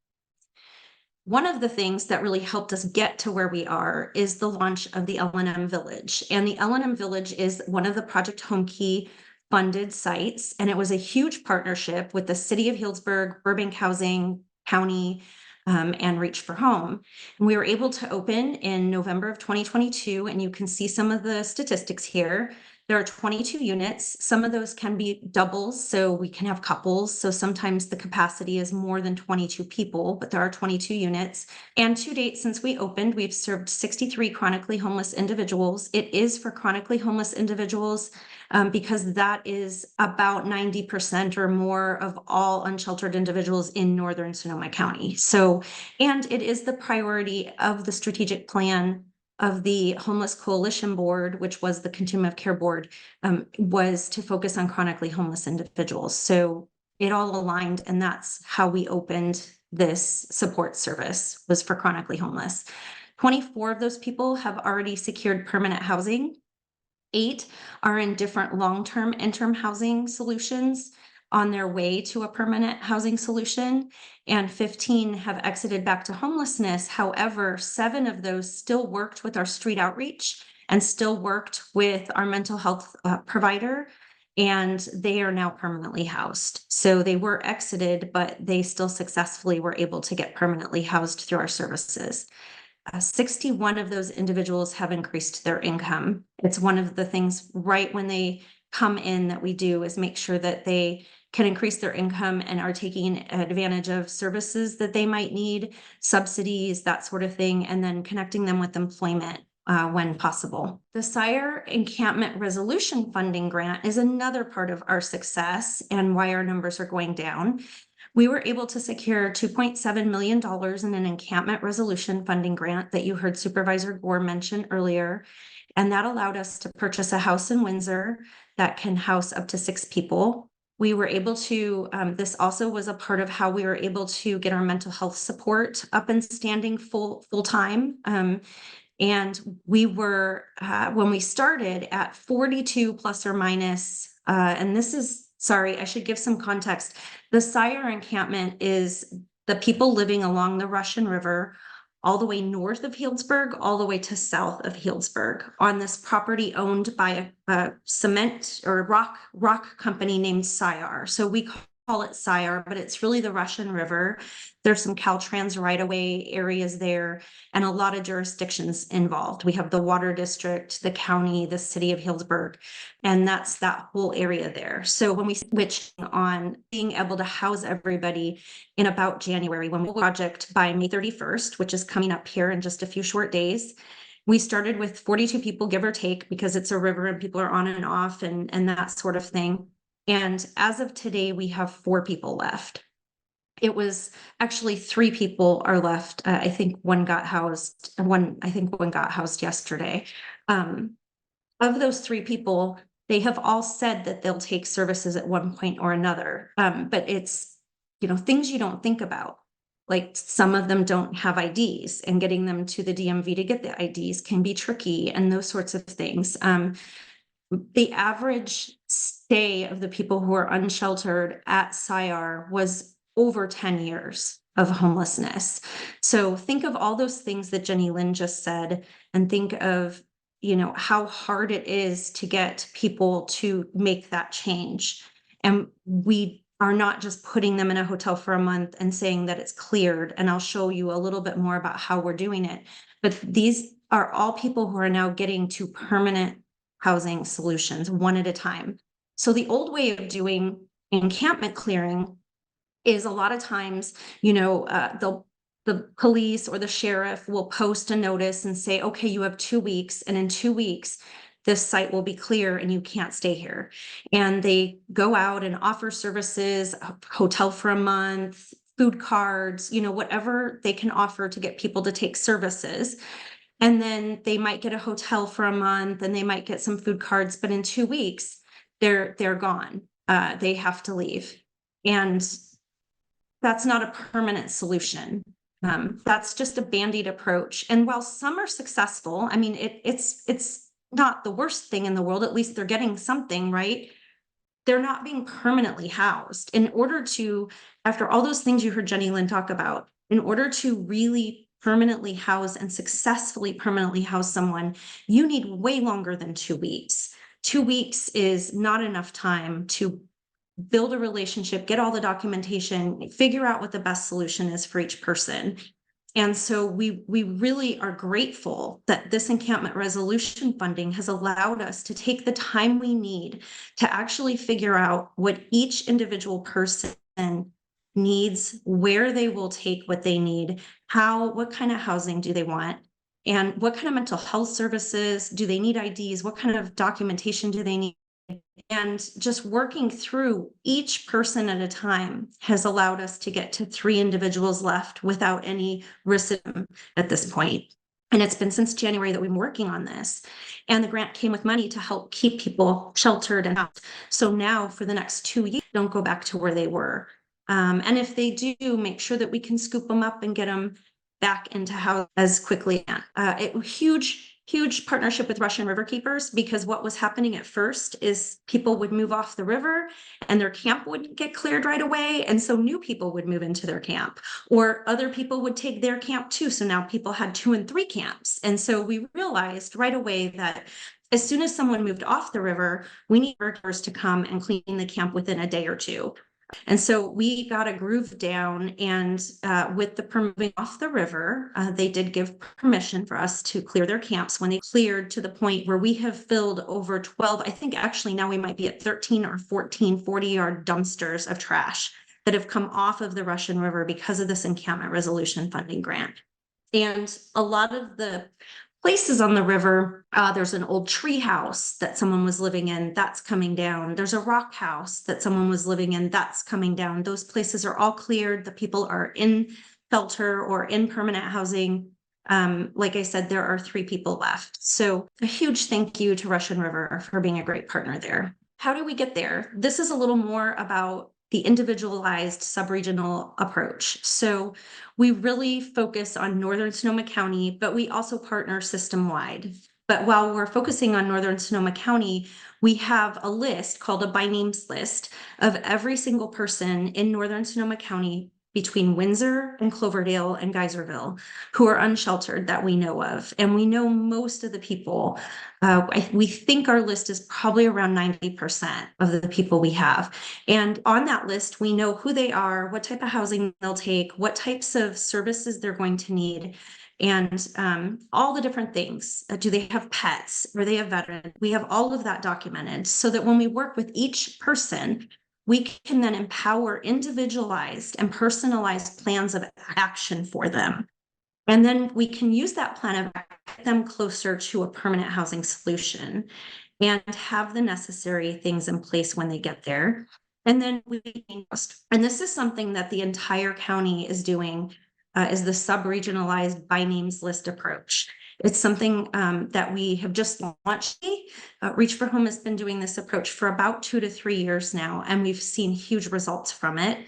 One of the things that really helped us get to where we are is the launch of the L&M Village. And the L&M Village is one of the Project Homekey funded sites. And it was a huge partnership with the City of Healdsburg, Burbank Housing, County, and Reach for Home. And we were able to open in November of 2022, and you can see some of the statistics here. There are 22 units. Some of those can be doubles, so we can have couples. So sometimes the capacity is more than 22 people, but there are 22 units. And to date, since we opened, we've served 63 chronically homeless individuals. It is for chronically homeless individuals because that is about 90% or more of all unsheltered individuals in Northern Sonoma County. So, and it is the priority of the strategic plan of the Homeless Coalition Board, which was the Continuum of Care Board, was to focus on chronically homeless individuals. So it all aligned, and that's how we opened this support service, was for chronically homeless. 24 of those people have already secured permanent housing. 8 are in different long-term interim housing solutions on their way to a permanent housing solution, and 15 have exited back to homelessness. However, 7 of those still worked with our street outreach and still worked with our mental health provider, and they are now permanently housed. So they were exited, but they still successfully were able to get permanently housed through our services. 61 of those individuals have increased their income. It's one of the things right when they come in that we do is make sure that they can increase their income and are taking advantage of services that they might need, subsidies, that sort of thing, and then connecting them with employment when possible. The SIRE Encampment Resolution Funding Grant is another part of our success and why our numbers are going down. We were able to secure $2.7 million in an encampment resolution funding grant that you heard Supervisor Gore mention earlier. And that allowed us to purchase a house in Windsor that can house up to 6 people. We were able to, this also was a part of how we were able to get our mental health support up and standing full time. And we were, when we started at 42 plus or minus, and this is, sorry, I should give some context. The SIRE encampment is the people living along the Russian River, all the way north of Healdsburg, all the way to south of Healdsburg, on this property owned by a cement or rock company named SIRE. So we call it SIRE, but it's really the Russian River. There's some Caltrans right-of-way areas there and a lot of jurisdictions involved. We have the water district, the county, the city of Healdsburg, and that's that whole area there. So when we switch on being able to house everybody in about January, when we project by May 31st, which is coming up here in just a few short days, we started with 42 people, give or take, because it's a river and people are on and off and that sort of thing. And as of today, we have 4 people left. It was actually 3 people are left. I think one got housed, one got housed yesterday. Of those 3 people, they have all said that they'll take services at one point or another. But it's, things you don't think about. Like some of them don't have IDs, and getting them to the DMV to get the IDs can be tricky, and those sorts of things. The average stay of the people who are unsheltered at SIRE was over 10 years of homelessness. So think of all those things that Jennielynn just said, and think of, how hard it is to get people to make that change. And we are not just putting them in a hotel for a month and saying that it's cleared. And I'll show you a little bit more about how we're doing it. But these are all people who are now getting to permanent housing solutions one at a time. So the old way of doing encampment clearing is a lot of times, the police or the sheriff will post a notice and say, okay, you have 2 weeks, and in 2 weeks, this site will be clear and you can't stay here. And they go out and offer services, a hotel for a month, food cards, whatever they can offer to get people to take services. And then they might get a hotel for a month and they might get some food cards, but in 2 weeks, they're gone. They have to leave. And that's not a permanent solution. That's just a Band-Aid approach. And while some are successful, I mean, it's not the worst thing in the world. At least they're getting something, right? They're not being permanently housed. In order to, after all those things you heard Jennielynn talk about, in order to really permanently house and successfully permanently house someone, you need way longer than 2 weeks. 2 weeks is not enough time to build a relationship, get all the documentation, figure out what the best solution is for each person. And so we really are grateful that this encampment resolution funding has allowed us to take the time we need to actually figure out what each individual person needs, where they will take what they need, what kind of housing do they want, and what kind of mental health services do they need, IDs, what kind of documentation do they need. And just working through each person at a time has allowed us to get to 3 individuals left without any recidivism at this point. And it's been since January that we've been working on this. And the grant came with money to help keep people sheltered and out. So now for the next 2 years, don't go back to where they were. And if they do, make sure that we can scoop them up and get them back into house as quickly. Huge partnership with Russian River Keepers, because what was happening at first is people would move off the river and their camp wouldn't get cleared right away. And so new people would move into their camp, or other people would take their camp too. So now people had 2 and 3 camps. And so we realized right away that as soon as someone moved off the river, we need workers to come and clean the camp within a day or 2. And so we got a groove down, and with the moving off the river, they did give permission for us to clear their camps when they cleared to the point where we have filled over 12, I think actually now we might be at 13 or 14 40-yard dumpsters of trash that have come off of the Russian River because of this encampment resolution funding grant. And a lot of the places on the river, there's an old tree house that someone was living in, that's coming down. There's a rock house that someone was living in, that's coming down. Those places are all cleared. The people are in shelter or in permanent housing. Like I said, there are 3 people left. So a huge thank you to Russian River for being a great partner there. How do we get there? This is a little more about the individualized subregional approach. So we really focus on Northern Sonoma County, but we also partner system-wide. But while we're focusing on Northern Sonoma County, we have a list called a by names list of every single person in Northern Sonoma County between Windsor and Cloverdale and Geyserville who are unsheltered that we know of. And we know most of the people. We think our list is probably around 90% of the people we have. And on that list, we know who they are, what type of housing they'll take, what types of services they're going to need, and all the different things. Do they have pets? Are they a veteran? We have all of that documented so that when we work with each person, we can then empower individualized and personalized plans of action for them. And then we can use that plan of get them closer to a permanent housing solution and have the necessary things in place when they get there. And then and this is something that the entire county is doing, is the sub-regionalized by names list approach. It's something that we have just launched. Reach for Home has been doing this approach for about 2 to 3 years now, and we've seen huge results from it.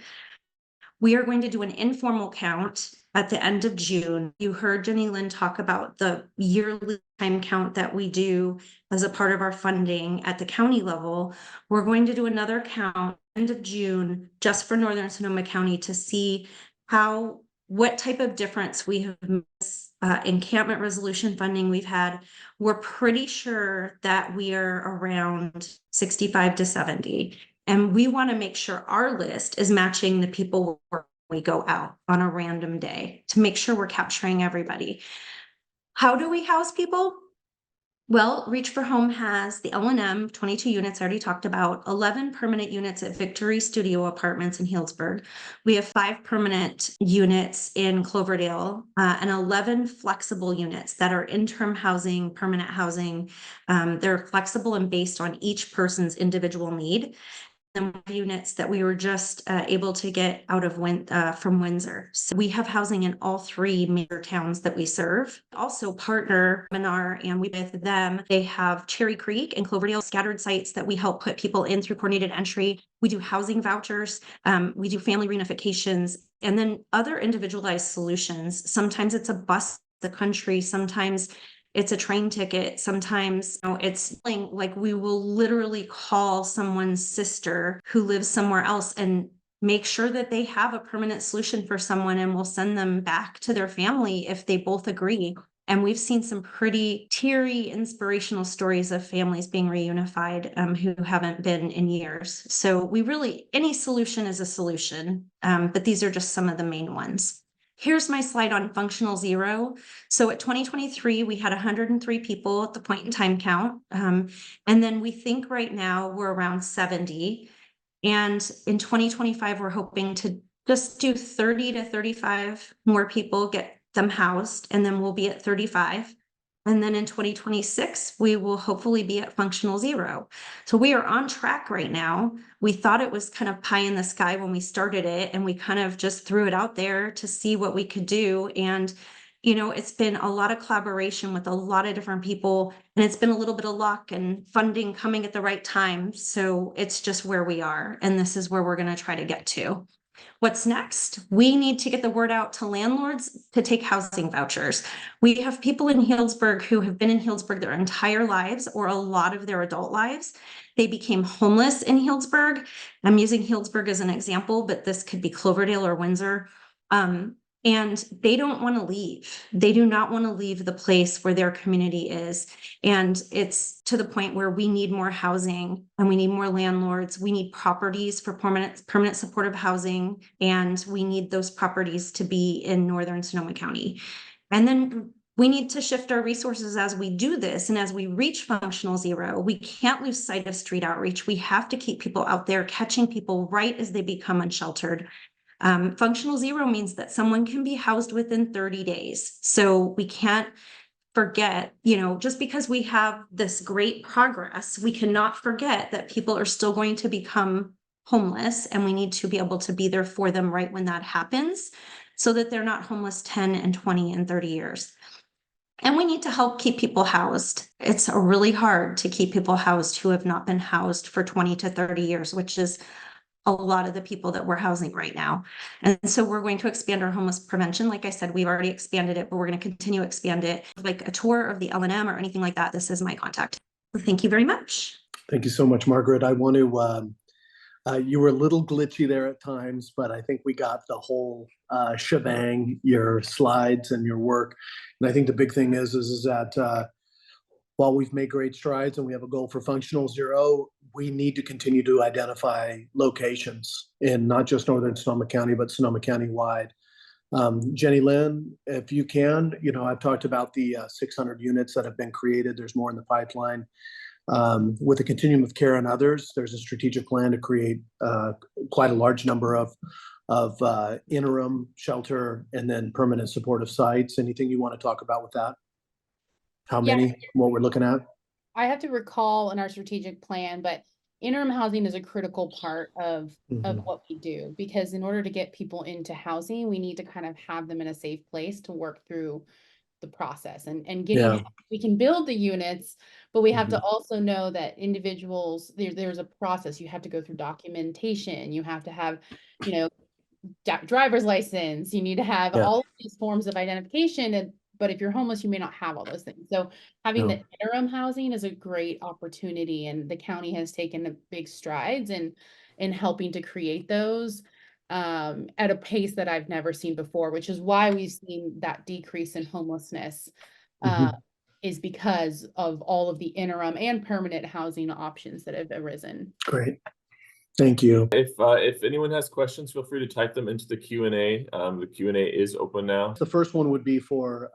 We are going to do an informal count at the end of June. You heard Jennielynn talk about the yearly time count that we do as a part of our funding at the county level. We're going to do another count end of June just for Northern Sonoma County to see what type of difference we have encampment resolution funding we've had. We're pretty sure that we are around 65 to 70. And we want to make sure our list is matching the people we go out on a random day to make sure we're capturing everybody. How do we house people? Well, Reach for Home has the L&M, 22 units I already talked about, 11 permanent units at Victory Studio Apartments in Healdsburg. We have 5 permanent units in Cloverdale, and 11 flexible units that are interim housing, permanent housing. They're flexible and based on each person's individual need. And units that we were just able to get out of from Windsor. So we have housing in all 3 major towns that we serve. Also partner Webinar, and we with them. They have Cherry Creek and Cloverdale scattered sites that we help put people in through coordinated entry. We do housing vouchers. We do family reunifications, and then other individualized solutions. Sometimes it's a bus the country. Sometimes it's a train ticket. Sometimes it's like we will literally call someone's sister who lives somewhere else and make sure that they have a permanent solution for someone, and we'll send them back to their family if they both agree. And we've seen some pretty teary, inspirational stories of families being reunified who haven't been in years. So we really, any solution is a solution, but these are just some of the main ones. Here's my slide on functional zero. So at 2023, we had 103 people at the point in time count. And then we think right now we're around 70. And in 2025, we're hoping to just do 30 to 35 more people, get them housed, and then we'll be at 35. And then in 2026, we will hopefully be at functional zero. So we are on track right now. We thought it was kind of pie in the sky when we started it, and we kind of just threw it out there to see what we could do. And, it's been a lot of collaboration with a lot of different people, and it's been a little bit of luck and funding coming at the right time. So it's just where we are, and this is where we're going to try to get to. What's next? We need to get the word out to landlords to take housing vouchers. We have people in Healdsburg who have been in Healdsburg their entire lives, or a lot of their adult lives. They became homeless in Healdsburg. I'm using Healdsburg as an example, but this could be Cloverdale or Windsor. And they don't want to leave. They do not want to leave the place where their community is. And it's to the point where we need more housing, and we need more landlords. We need properties for permanent supportive housing, and we need those properties to be in northern Sonoma County. And then we need to shift our resources as we do this. And as we reach functional zero, we can't lose sight of street outreach. We have to keep people out there, catching people right as they become unsheltered. Functional zero means that someone can be housed within 30 days. So we can't forget, just because we have this great progress, we cannot forget that people are still going to become homeless, and we need to be able to be there for them right when that happens, so that they're not homeless 10 and 20 and 30 years. And we need to help keep people housed. It's really hard to keep people housed who have not been housed for 20 to 30 years, which is a lot of the people that we're housing right now. And so we're going to expand our homeless prevention. Like I said, we've already expanded it, but we're going to continue to expand it. Like a tour of the L&M or anything like that, this is my contact. Thank you very much. Thank you so much, Margaret. I want to, you were a little glitchy there at times, but I think we got the whole shebang, your slides and your work. And I think the big thing is that while we've made great strides and we have a goal for functional zero, we need to continue to identify locations in not just northern Sonoma County, but Sonoma County wide. Jennielynn, if you can, I've talked about the 600 units that have been created. There's more in the pipeline. With the continuum of care and others, there's a strategic plan to create quite a large number of interim shelter and then permanent supportive sites. Anything you want to talk about with that? How many, what we're looking at? I have to recall in our strategic plan, but interim housing is a critical part of what we do, because in order to get people into housing, we need to kind of have them in a safe place to work through the process and getting, we can build the units, but we have to also know that individuals, there's a process. You have to go through documentation. You have to have, driver's license. You need to have all of these forms of identification. But if you're homeless, you may not have all those things. So having the interim housing is a great opportunity, and the county has taken big strides in helping to create those at a pace that I've never seen before, which is why we've seen that decrease in homelessness is because of all of the interim and permanent housing options that have arisen. Great. Thank you. If anyone has questions, feel free to type them into the Q&A. The Q&A is open now. The first one would be for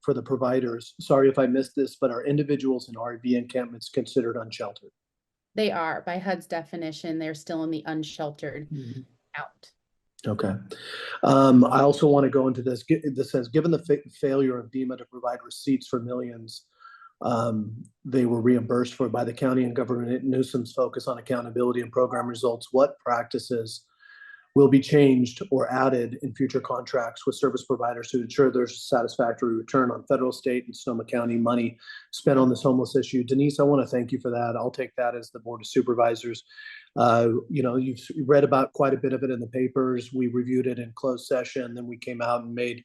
the providers. Sorry if I missed this, but are individuals in RV encampments considered unsheltered? They are, by HUD's definition, they're still in the unsheltered out. Okay. I also want to go into this. This says, given the failure of DEMA to provide receipts for millions, they were reimbursed for by the county, and Governor Newsom's focus on accountability and program results, what practices will be changed or added in future contracts with service providers to ensure there's satisfactory return on federal, state, and Sonoma County money spent on this homeless issue? Denise, I want to thank you for that. I'll take that as the Board of Supervisors. You've read about quite a bit of it in the papers. We reviewed it in closed session. Then we came out and made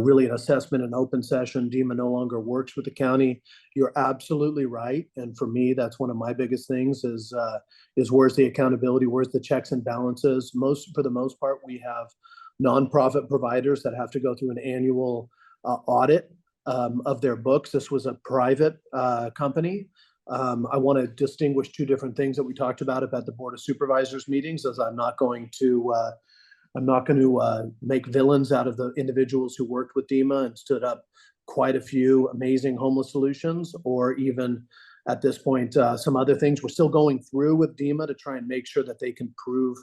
really an assessment in open session. DEMA no longer works with the county. You're absolutely right. And for me, that's one of my biggest things is where's the accountability? Where's the checks and balances? For the most part, we have nonprofit providers that have to go through an annual audit of their books. This was a private company. I want to distinguish two different things that we talked about the Board of Supervisors meetings, as I'm not going to make villains out of the individuals who worked with DEMA and stood up quite a few amazing homeless solutions, or even at this point, some other things we're still going through with DEMA to try and make sure that they can prove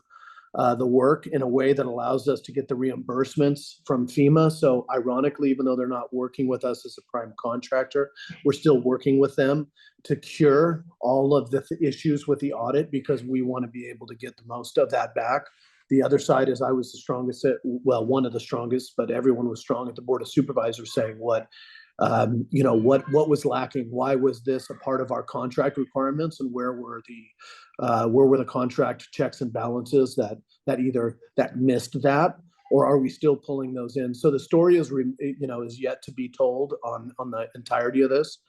the work in a way that allows us to get the reimbursements from FEMA. So ironically, even though they're not working with us as a prime contractor, we're still working with them to cure all of the issues with the audit, because we want to be able to get the most of that back. The other side is I was the strongest one of the strongest, but everyone was strong at the Board of Supervisors saying what was lacking? Why was this a part of our contract requirements, and where were the contract checks and balances that missed that, or are we still pulling those in? So the story is yet to be told on the entirety of this.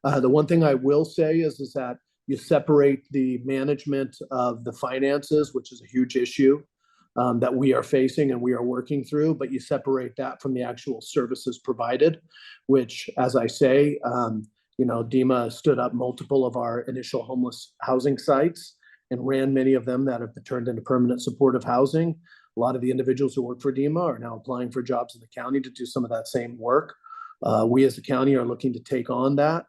The one thing I will say is that you separate the management of the finances, which is a huge issue that we are facing and we are working through, but you separate that from the actual services provided, which, as I say, DEMA stood up multiple of our initial homeless housing sites and ran many of them that have been turned into permanent supportive housing. A lot of the individuals who work for DEMA are now applying for jobs in the county to do some of that same work. We as the county are looking to take on that.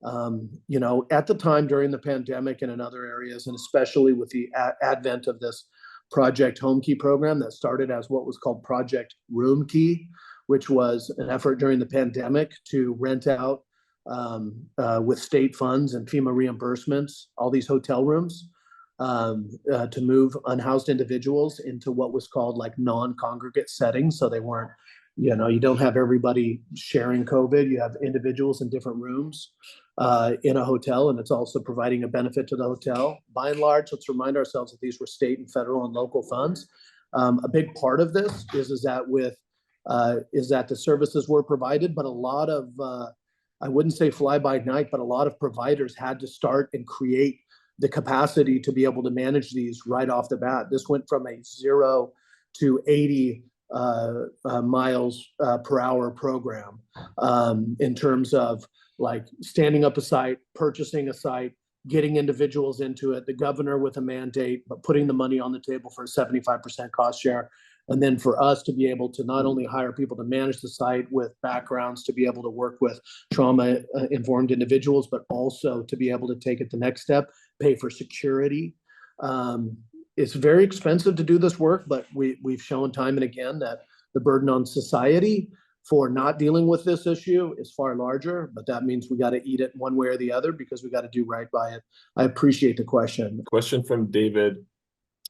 At the time during the pandemic and in other areas, and especially with the advent of this Project Home Key program that started as what was called Project Room Key, which was an effort during the pandemic to rent out with state funds and FEMA reimbursements, all these hotel rooms to move unhoused individuals into what was called like non-congregate settings. So they weren't, you don't have everybody sharing COVID. You have individuals in different rooms in a hotel, and it's also providing a benefit to the hotel. By and large, let's remind ourselves that these were state and federal and local funds. A big part of this is that the services were provided, but a lot of, I wouldn't say fly by night, but a lot of providers had to start and create the capacity to be able to manage these right off the bat. This went from a 0 to 80 miles per hour program in terms of like standing up a site, purchasing a site, getting individuals into it, the governor with a mandate, but putting the money on the table for a 75% cost share. And then for us to be able to not only hire people to manage the site with backgrounds to be able to work with trauma-informed individuals, but also to be able to take it the next step, pay for security. It's very expensive to do this work, but we've shown time and again that the burden on society for not dealing with this issue is far larger, but that means we got to eat it one way or the other because we got to do right by it. I appreciate the question. Question from David.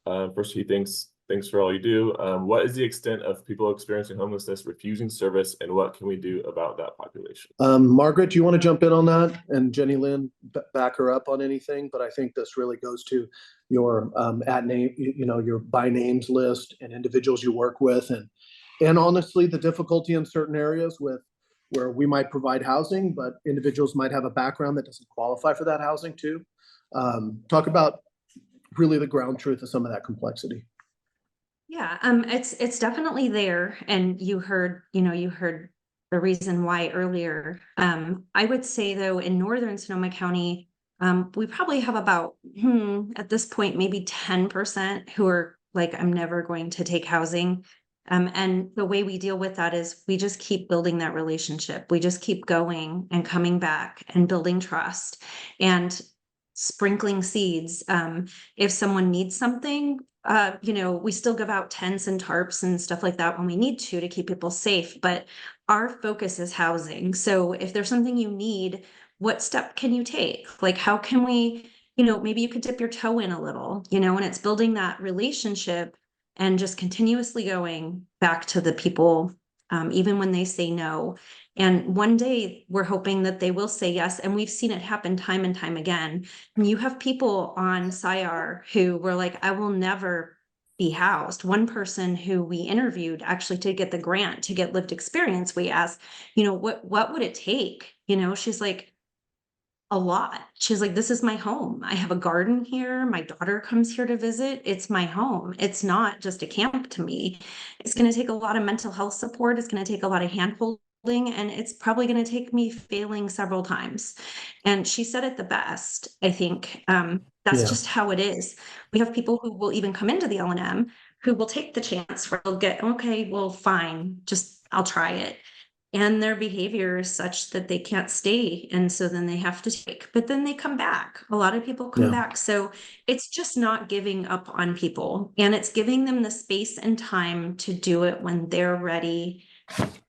First, he thanks for all you do. What is the extent of people experiencing homelessness refusing service, and what can we do about that population? Margaret, do you want to jump in on that? And Jennielynn, back her up on anything. But I think this really goes to your your by names list and individuals you work with, and honestly, the difficulty in certain areas where we might provide housing, but individuals might have a background that doesn't qualify for that housing too. Talk about really the ground truth of some of that complexity. Yeah, it's definitely there, and you heard the reason why earlier. I would say though, in northern Sonoma County, we probably have about, at this point, maybe 10% who are like, I'm never going to take housing. And the way we deal with that is we just keep building that relationship. We just keep going and coming back and building trust and sprinkling seeds. If someone needs something, we still give out tents and tarps and stuff like that when we need to keep people safe, but our focus is housing. So if there's something you need, what step can you take? Like, how can we, maybe you could dip your toe in a little, and it's building that relationship and just continuously going back to the people, even when they say no. And one day we're hoping that they will say yes. And we've seen it happen time and time again. And you have people on SIAR who were like, I will never be housed. One person who we interviewed actually to get the grant to get lived experience, we asked, what would it take? She's like, a lot. She's like, this is my home. I have a garden here. My daughter comes here to visit. It's my home. It's not just a camp to me. It's going to take a lot of mental health support. It's going to take a lot of hand-holding, and it's probably going to take me failing several times. And she said it the best, I think. That's just how it is. We have people who will even come into the L&M who will take the chance where they'll get, okay, well, fine, just I'll try it. And their behavior is such that they can't stay. And so then they have to take, but then they come back. A lot of people come back. So it's just not giving up on people, and it's giving them the space and time to do it when they're ready.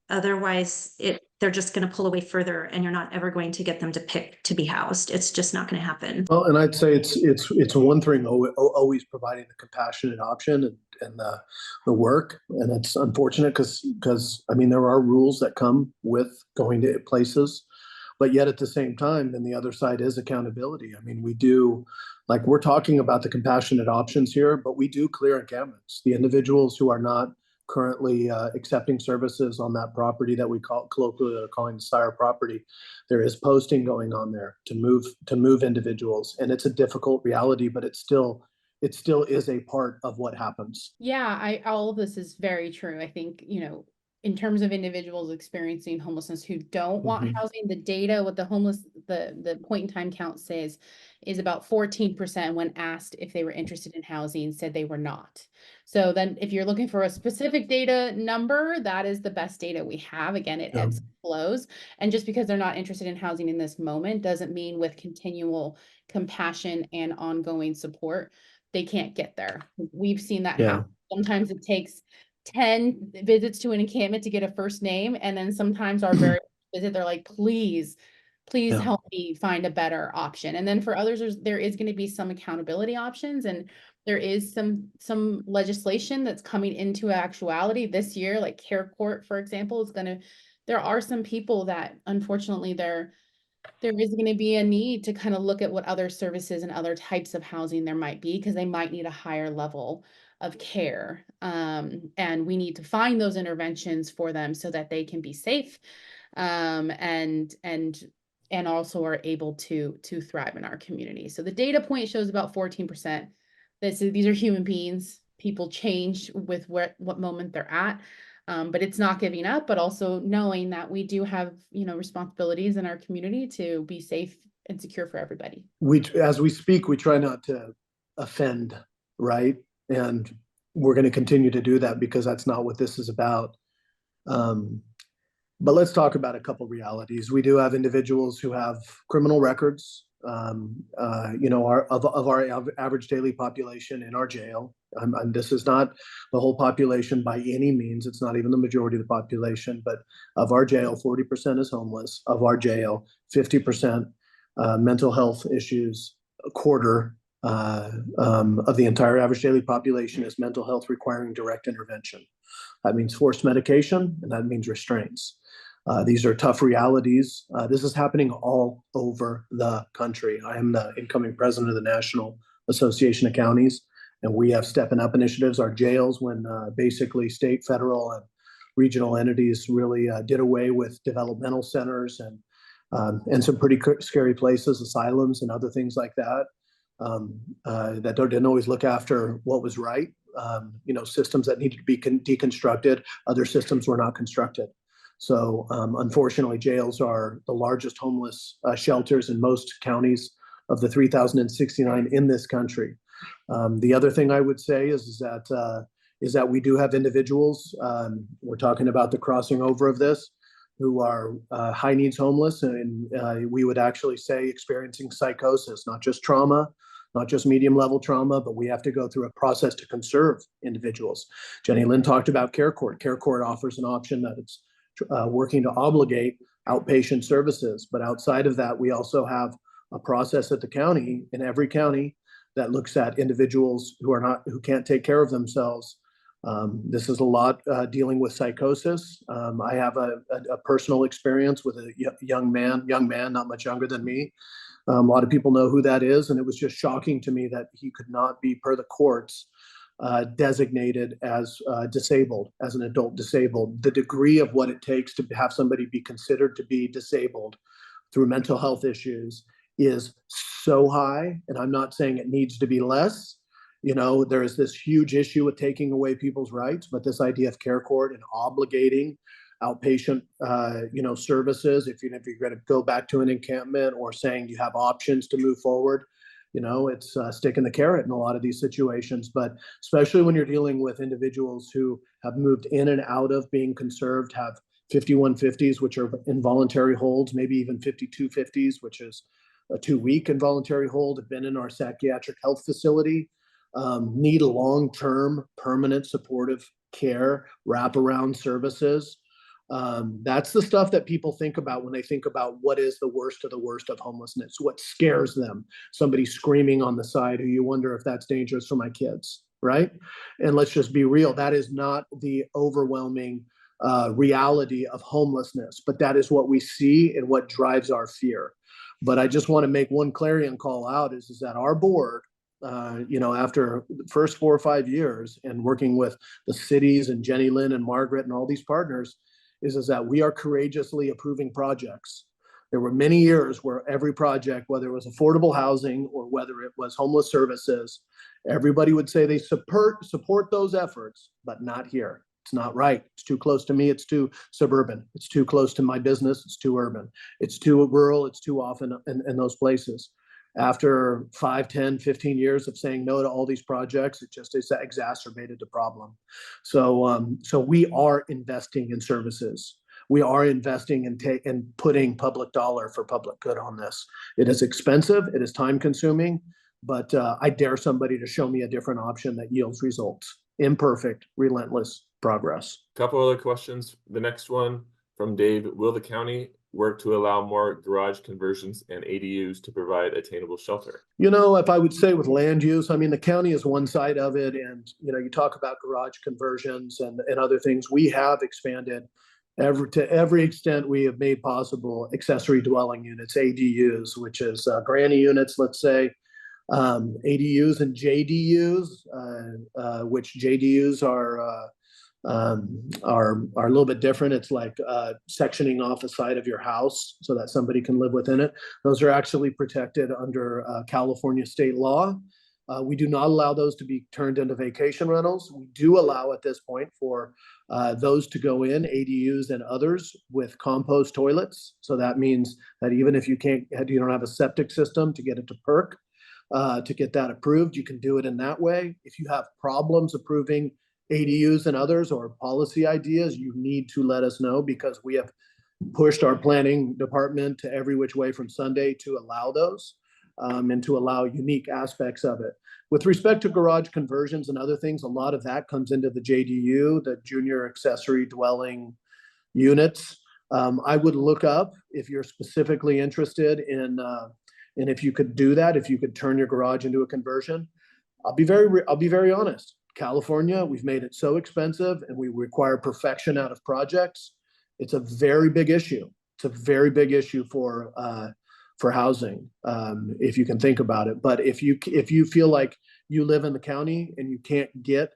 Otherwise, they're just going to pull away further, and you're not ever going to get them to pick to be housed. It's just not going to happen. Well, and I'd say it's one thing always providing the compassionate option and the work, and it's unfortunate because I mean there are rules that come with going to places, but yet at the same time, then the other side is accountability. I mean, we do, like, we're talking about the compassionate options here, but we do clear encampments. The individuals who are not currently accepting services on that property that we colloquially are calling the SIAR property, there is posting going on there to move individuals, and it's a difficult reality, but it still is a part of what happens. Yeah, all of this is very true. I think, in terms of individuals experiencing homelessness who don't want housing, the data with the point in time count says is about 14% when asked if they were interested in housing said they were not. So then if you're looking for a specific data number, that is the best data we have. Again, it ebbs and flows. And just because they're not interested in housing in this moment doesn't mean with continual compassion and ongoing support, they can't get there. We've seen that happen. Sometimes it takes 10 visits to an encampment to get a first name. And then sometimes our very visit, they're like, please help me find a better option. And then for others, there is going to be some accountability options. And there is some legislation that's coming into actuality this year, like Care Court, for example, there are some people that unfortunately there is going to be a need to kind of look at what other services and other types of housing there might be, because they might need a higher level of care. And we need to find those interventions for them so that they can be safe, and also are able to thrive in our community. So the data point shows about 14%. These are human beings. People change with what moment they're at. But it's not giving up, but also knowing that we do have, responsibilities in our community to be safe and secure for everybody. As we speak, we try not to offend, right? And we're going to continue to do that because that's not what this is about. But let's talk about a couple realities. We do have individuals who have criminal records, our average daily population in our jail. And this is not the whole population by any means. It's not even the majority of the population, but of our jail, 40% is homeless. Of our jail, 50% mental health issues. A quarter of the entire average daily population is mental health requiring direct intervention. That means forced medication, and that means restraints. These are tough realities. This is happening all over the country. I am the incoming president of the National Association of Counties, and we have Stepping Up initiatives. Our jails, when basically state, federal, and regional entities really did away with developmental centers and some pretty scary places, asylums and other things like that, that didn't always look after what was right. Systems that needed to be deconstructed, other systems were not constructed. So unfortunately, jails are the largest homeless shelters in most counties of the 3,069 in this country. The other thing I would say is that we do have individuals, we're talking about the crossing over of this, who are high needs homeless, and we would actually say experiencing psychosis, not just trauma, not just medium level trauma, but we have to go through a process to conserve individuals. Jennielynn talked about Care Court. Care Court offers an option that it's working to obligate outpatient services. But outside of that, we also have a process at the county, in every county, that looks at individuals who can't take care of themselves. This is a lot dealing with psychosis. I have a personal experience with a young man, not much younger than me. A lot of people know who that is, and it was just shocking to me that he could not be, per the courts, designated as disabled, as an adult disabled. The degree of what it takes to have somebody be considered to be disabled through mental health issues is so high, and I'm not saying it needs to be less. You know, there is this huge issue with taking away people's rights, but this idea of Care Court and obligating outpatient, services, if you're going to go back to an encampment, or saying you have options to move forward, it's sticking the carrot in a lot of these situations. But especially when you're dealing with individuals who have moved in and out of being conserved, have 5150s, which are involuntary holds, maybe even 5250s, which is a 2-week involuntary hold, have been in our psychiatric health facility, need long-term permanent supportive care, wraparound services. That's the stuff that people think about when they think about what is the worst of homelessness, what scares them. Somebody screaming on the side who you wonder if that's dangerous for my kids, right? And let's just be real, that is not the overwhelming reality of homelessness, but that is what we see and what drives our fear. But I just want to make one clarion call out is that our board, after the first 4 or 5 years and working with the cities and Jennielynn and Margaret and all these partners, is that we are courageously approving projects. There were many years where every project, whether it was affordable housing or whether it was homeless services, everybody would say they support those efforts, but not here. It's not right. It's too close to me. It's too suburban. It's too close to my business. It's too urban. It's too rural. It's too often in those places. After 5, 10, 15 years of saying no to all these projects, it just has exacerbated the problem. So we are investing in services. We are investing in putting public dollar for public good on this. It is expensive. It is time consuming, but I dare somebody to show me a different option that yields results. Imperfect, relentless progress. Couple other questions. The next one from Dave: will the county work to allow more garage conversions and ADUs to provide attainable shelter? If I would say with land use, I mean, the county is one side of it. And, you talk about garage conversions and other things. We have expanded to every extent we have made possible accessory dwelling units, ADUs, which is granny units, let's say, ADUs and JDUs, which JDUs are a little bit different. It's like sectioning off a side of your house so that somebody can live within it. Those are actually protected under California state law. We do not allow those to be turned into vacation rentals. We do allow at this point for those to go in, ADUs and others, with compost toilets. So that means that even if you don't have a septic system to get it to perk, to get that approved, you can do it in that way. If you have problems approving ADUs and others or policy ideas, you need to let us know, because we have pushed our planning department to every which way from Sunday to allow those and to allow unique aspects of it. With respect to garage conversions and other things, a lot of that comes into the JDU, the junior accessory dwelling units. I would look up, if you're specifically interested in, and if you could do that, if you could turn your garage into a conversion. I'll be very honest. California, we've made it so expensive and we require perfection out of projects. It's a very big issue. It's a very big issue for housing, if you can think about it. But if you feel like you live in the county and you can't get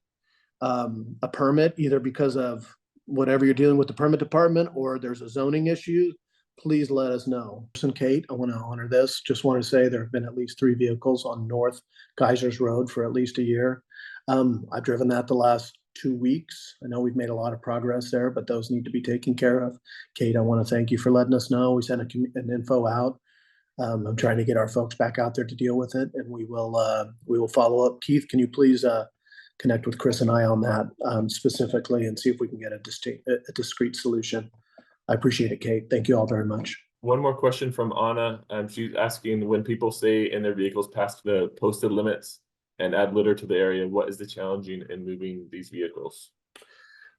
a permit, either because of whatever you're dealing with the permit department or there's a zoning issue, please let us know. And Kate, I want to honor this. Just want to say there have been at least 3 vehicles on North Geysers Road for at least a year. I've driven that the last 2 weeks. I know we've made a lot of progress there, but those need to be taken care of. Kate, I want to thank you for letting us know. We sent an info out. I'm trying to get our folks back out there to deal with it, and we will follow up. Keith, can you please connect with Chris and I on that specifically and see if we can get a discrete solution. I appreciate it, Kate. Thank you all very much. One more question from Anna. She's asking, when people stay in their vehicles past the posted limits and add litter to the area, what is the challenging in moving these vehicles?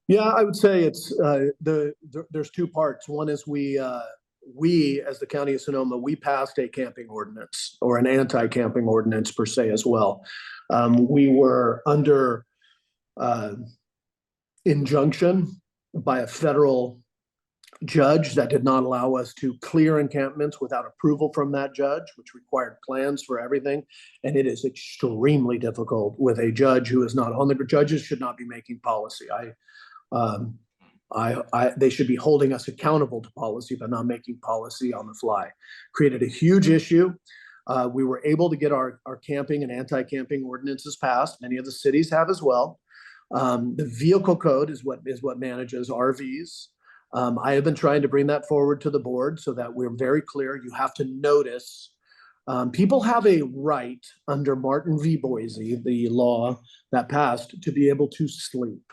Yeah, I would say it's there's two parts. One is we as the County of Sonoma, we passed a camping ordinance, or an anti-camping ordinance per se as well. We were under injunction by a federal judge that did not allow us to clear encampments without approval from that judge, which required plans for everything. And it is extremely difficult with a judge who is not on the judges should not be making policy. They should be holding us accountable to policy, but not making policy on the fly. Created a huge issue. We were able to get our camping and anti-camping ordinances passed. Many of the cities have as well. The vehicle code is what manages RVs. I have been trying to bring that forward to the board so that we're very clear. You have to notice. People have a right under Martin v. Boise, the law that passed, to be able to sleep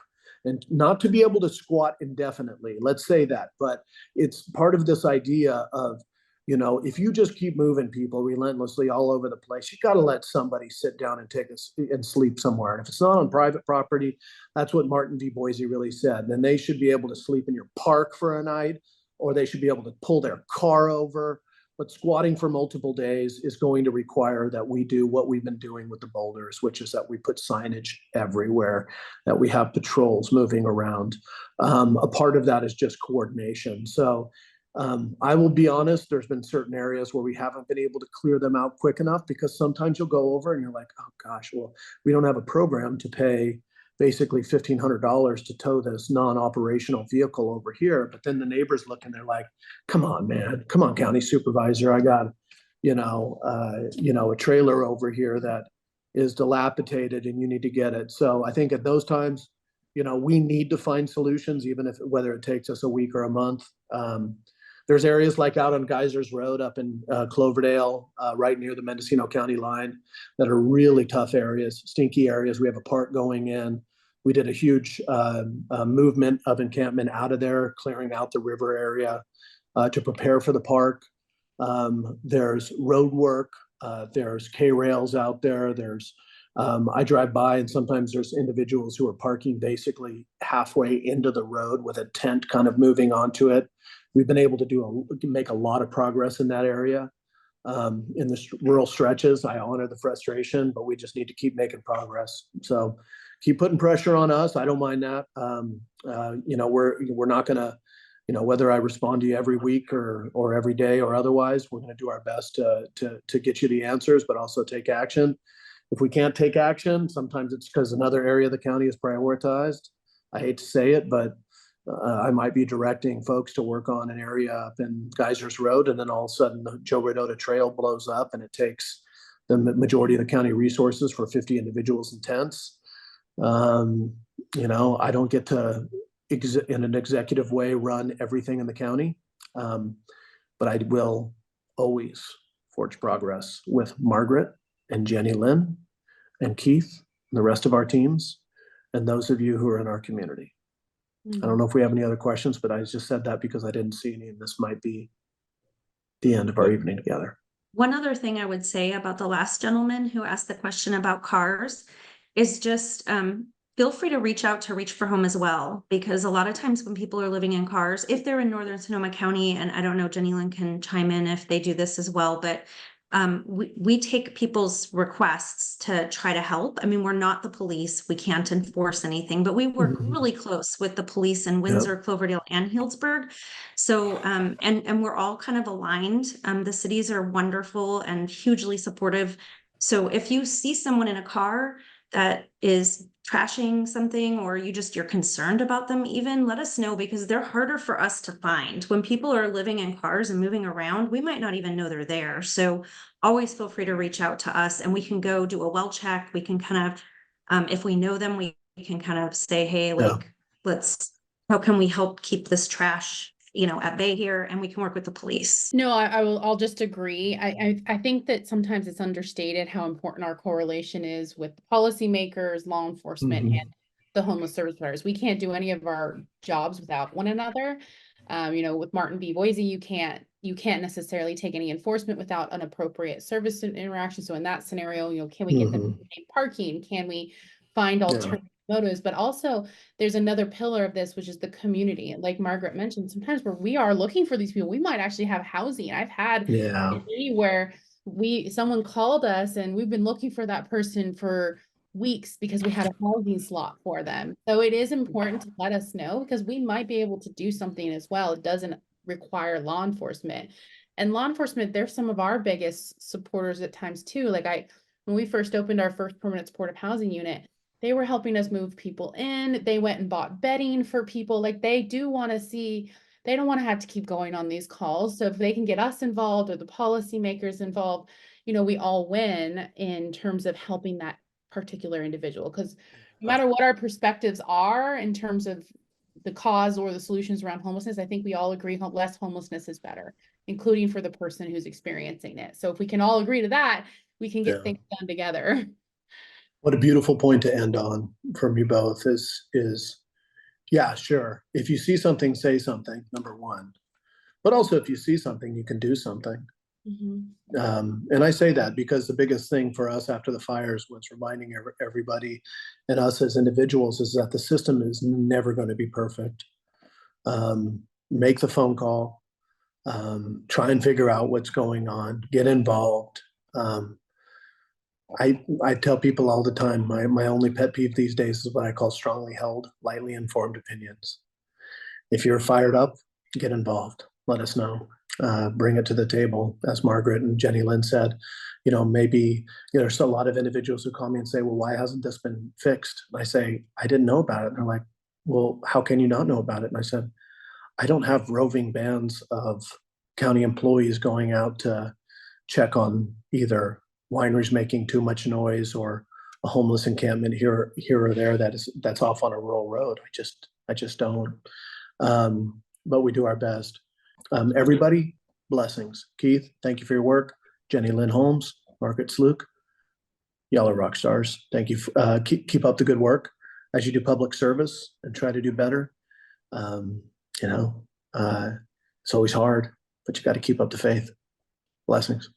and not to be able to squat indefinitely. Let's say that, but it's part of this idea of, you know, if you just keep moving people relentlessly all over the place, you got to let somebody sit down and sleep somewhere. And if it's not on private property, that's what Martin v. Boise really said. Then they should be able to sleep in your park for a night, or they should be able to pull their car over. But squatting for multiple days is going to require that we do what we've been doing with the boulders, which is that we put signage everywhere, that we have patrols moving around. A part of that is just coordination. So I will be honest, there's been certain areas where we haven't been able to clear them out quick enough, because sometimes you'll go over and you're like, oh gosh, well, we don't have a program to pay basically $1,500 to tow this non-operational vehicle over here. But then the neighbors look and they're like, come on, man, come on, county supervisor. I got, a trailer over here that is dilapidated and you need to get it. So I think at those times, we need to find solutions, even if whether it takes us a week or a month. There's areas like out on Geysers Road up in Cloverdale, right near the Mendocino County line, that are really tough areas, stinky areas. We have a park going in. We did a huge movement of encampment out of there, clearing out the river area to prepare for the park. There's road work. There's K-rails out there. I drive by and sometimes there's individuals who are parking basically halfway into the road with a tent kind of moving onto it. We've been able to make a lot of progress in that area. In the rural stretches, I honor the frustration, but we just need to keep making progress. So keep putting pressure on us. I don't mind that. We're not going to, whether I respond to you every week or every day or otherwise, we're going to do our best to get you the answers, but also take action. If we can't take action, sometimes it's because another area of the county is prioritized. I hate to say it, but I might be directing folks to work on an area up in Geysers Road, and then all of a sudden the Joe Rodota Trail blows up and it takes the majority of the county resources for 50 individuals in tents. I don't get to, in an executive way, run everything in the county, but I will always forge progress with Margaret and Jennielynn and Keith and the rest of our teams and those of you who are in our community. I don't know if we have any other questions, but I just said that because I didn't see any, and this might be the end of our evening together. One other thing I would say about the last gentleman who asked the question about cars is just feel free to reach out to Reach for Home as well, because a lot of times when people are living in cars, if they're in northern Sonoma County, and I don't know, Jennielynn can chime in if they do this as well, but we take people's requests to try to help. I mean, we're not the police. We can't enforce anything, but we work really close with the police in Windsor, Cloverdale, and Healdsburg. So, and we're all kind of aligned. The cities are wonderful and hugely supportive. So if you see someone in a car that is trashing something, or you're concerned about them, even let us know, because they're harder for us to find. When people are living in cars and moving around, we might not even know they're there. So always feel free to reach out to us, and we can go do a well check. We can kind of, if we know them, we can kind of say, hey, how can we help keep this trash at bay here, and we can work with the police. No, I'll just agree. I think that sometimes it's understated how important our correlation is with policymakers, law enforcement, Mhm. and the homeless service providers. We can't do any of our jobs without one another. With Martin v. Boise, you can't necessarily take any enforcement without an appropriate service interaction. So in that scenario, can we get them parking? Can we find alternative motives? But also there's another pillar of this, which is the community. Like Margaret mentioned, sometimes where we are looking for these people, we might actually have housing. I've had where someone called us and we've been looking for that person for weeks because we had a housing slot for them. So it is important to let us know, because we might be able to do something as well. It doesn't require law enforcement. And law enforcement, they're some of our biggest supporters at times too. When we first opened our first permanent supportive housing unit, they were helping us move people in. They went and bought bedding for people. They do want to see, they don't want to have to keep going on these calls. So if they can get us involved or the policymakers involved, we all win in terms of helping that particular individual. Because no matter what our perspectives are in terms of the cause or the solutions around homelessness, I think we all agree less homelessness is better, including for the person who's experiencing it. So if we can all agree to that, we can get things done together. What a beautiful point to end on from you both is yeah, sure. If you see something, say something, number one. But also if you see something, you can do something. And I say that because the biggest thing for us after the fires was reminding everybody and us as individuals is that the system is never going to be perfect. Make the phone call, try and figure out what's going on, get involved. I tell people all the time, my only pet peeve these days is what I call strongly held, lightly informed opinions. If you're fired up, get involved. Let us know. Bring it to the table, as Margaret and Jennielynn said. Maybe there's a lot of individuals who call me and say, well, why hasn't this been fixed? And I say, I didn't know about it. And they're like, well, how can you not know about it? And I said, I don't have roving bands of county employees going out to check on either wineries making too much noise or a homeless encampment here or there that's off on a rural road. I just don't. But we do our best. Everybody, blessings. Keith, thank you for your work. Jennielynn Holmes, Margaret Sluyk, y'all are rock stars. Thank you. Keep up the good work as you do public service and try to do better. It's always hard, but you got to keep up the faith. Blessings.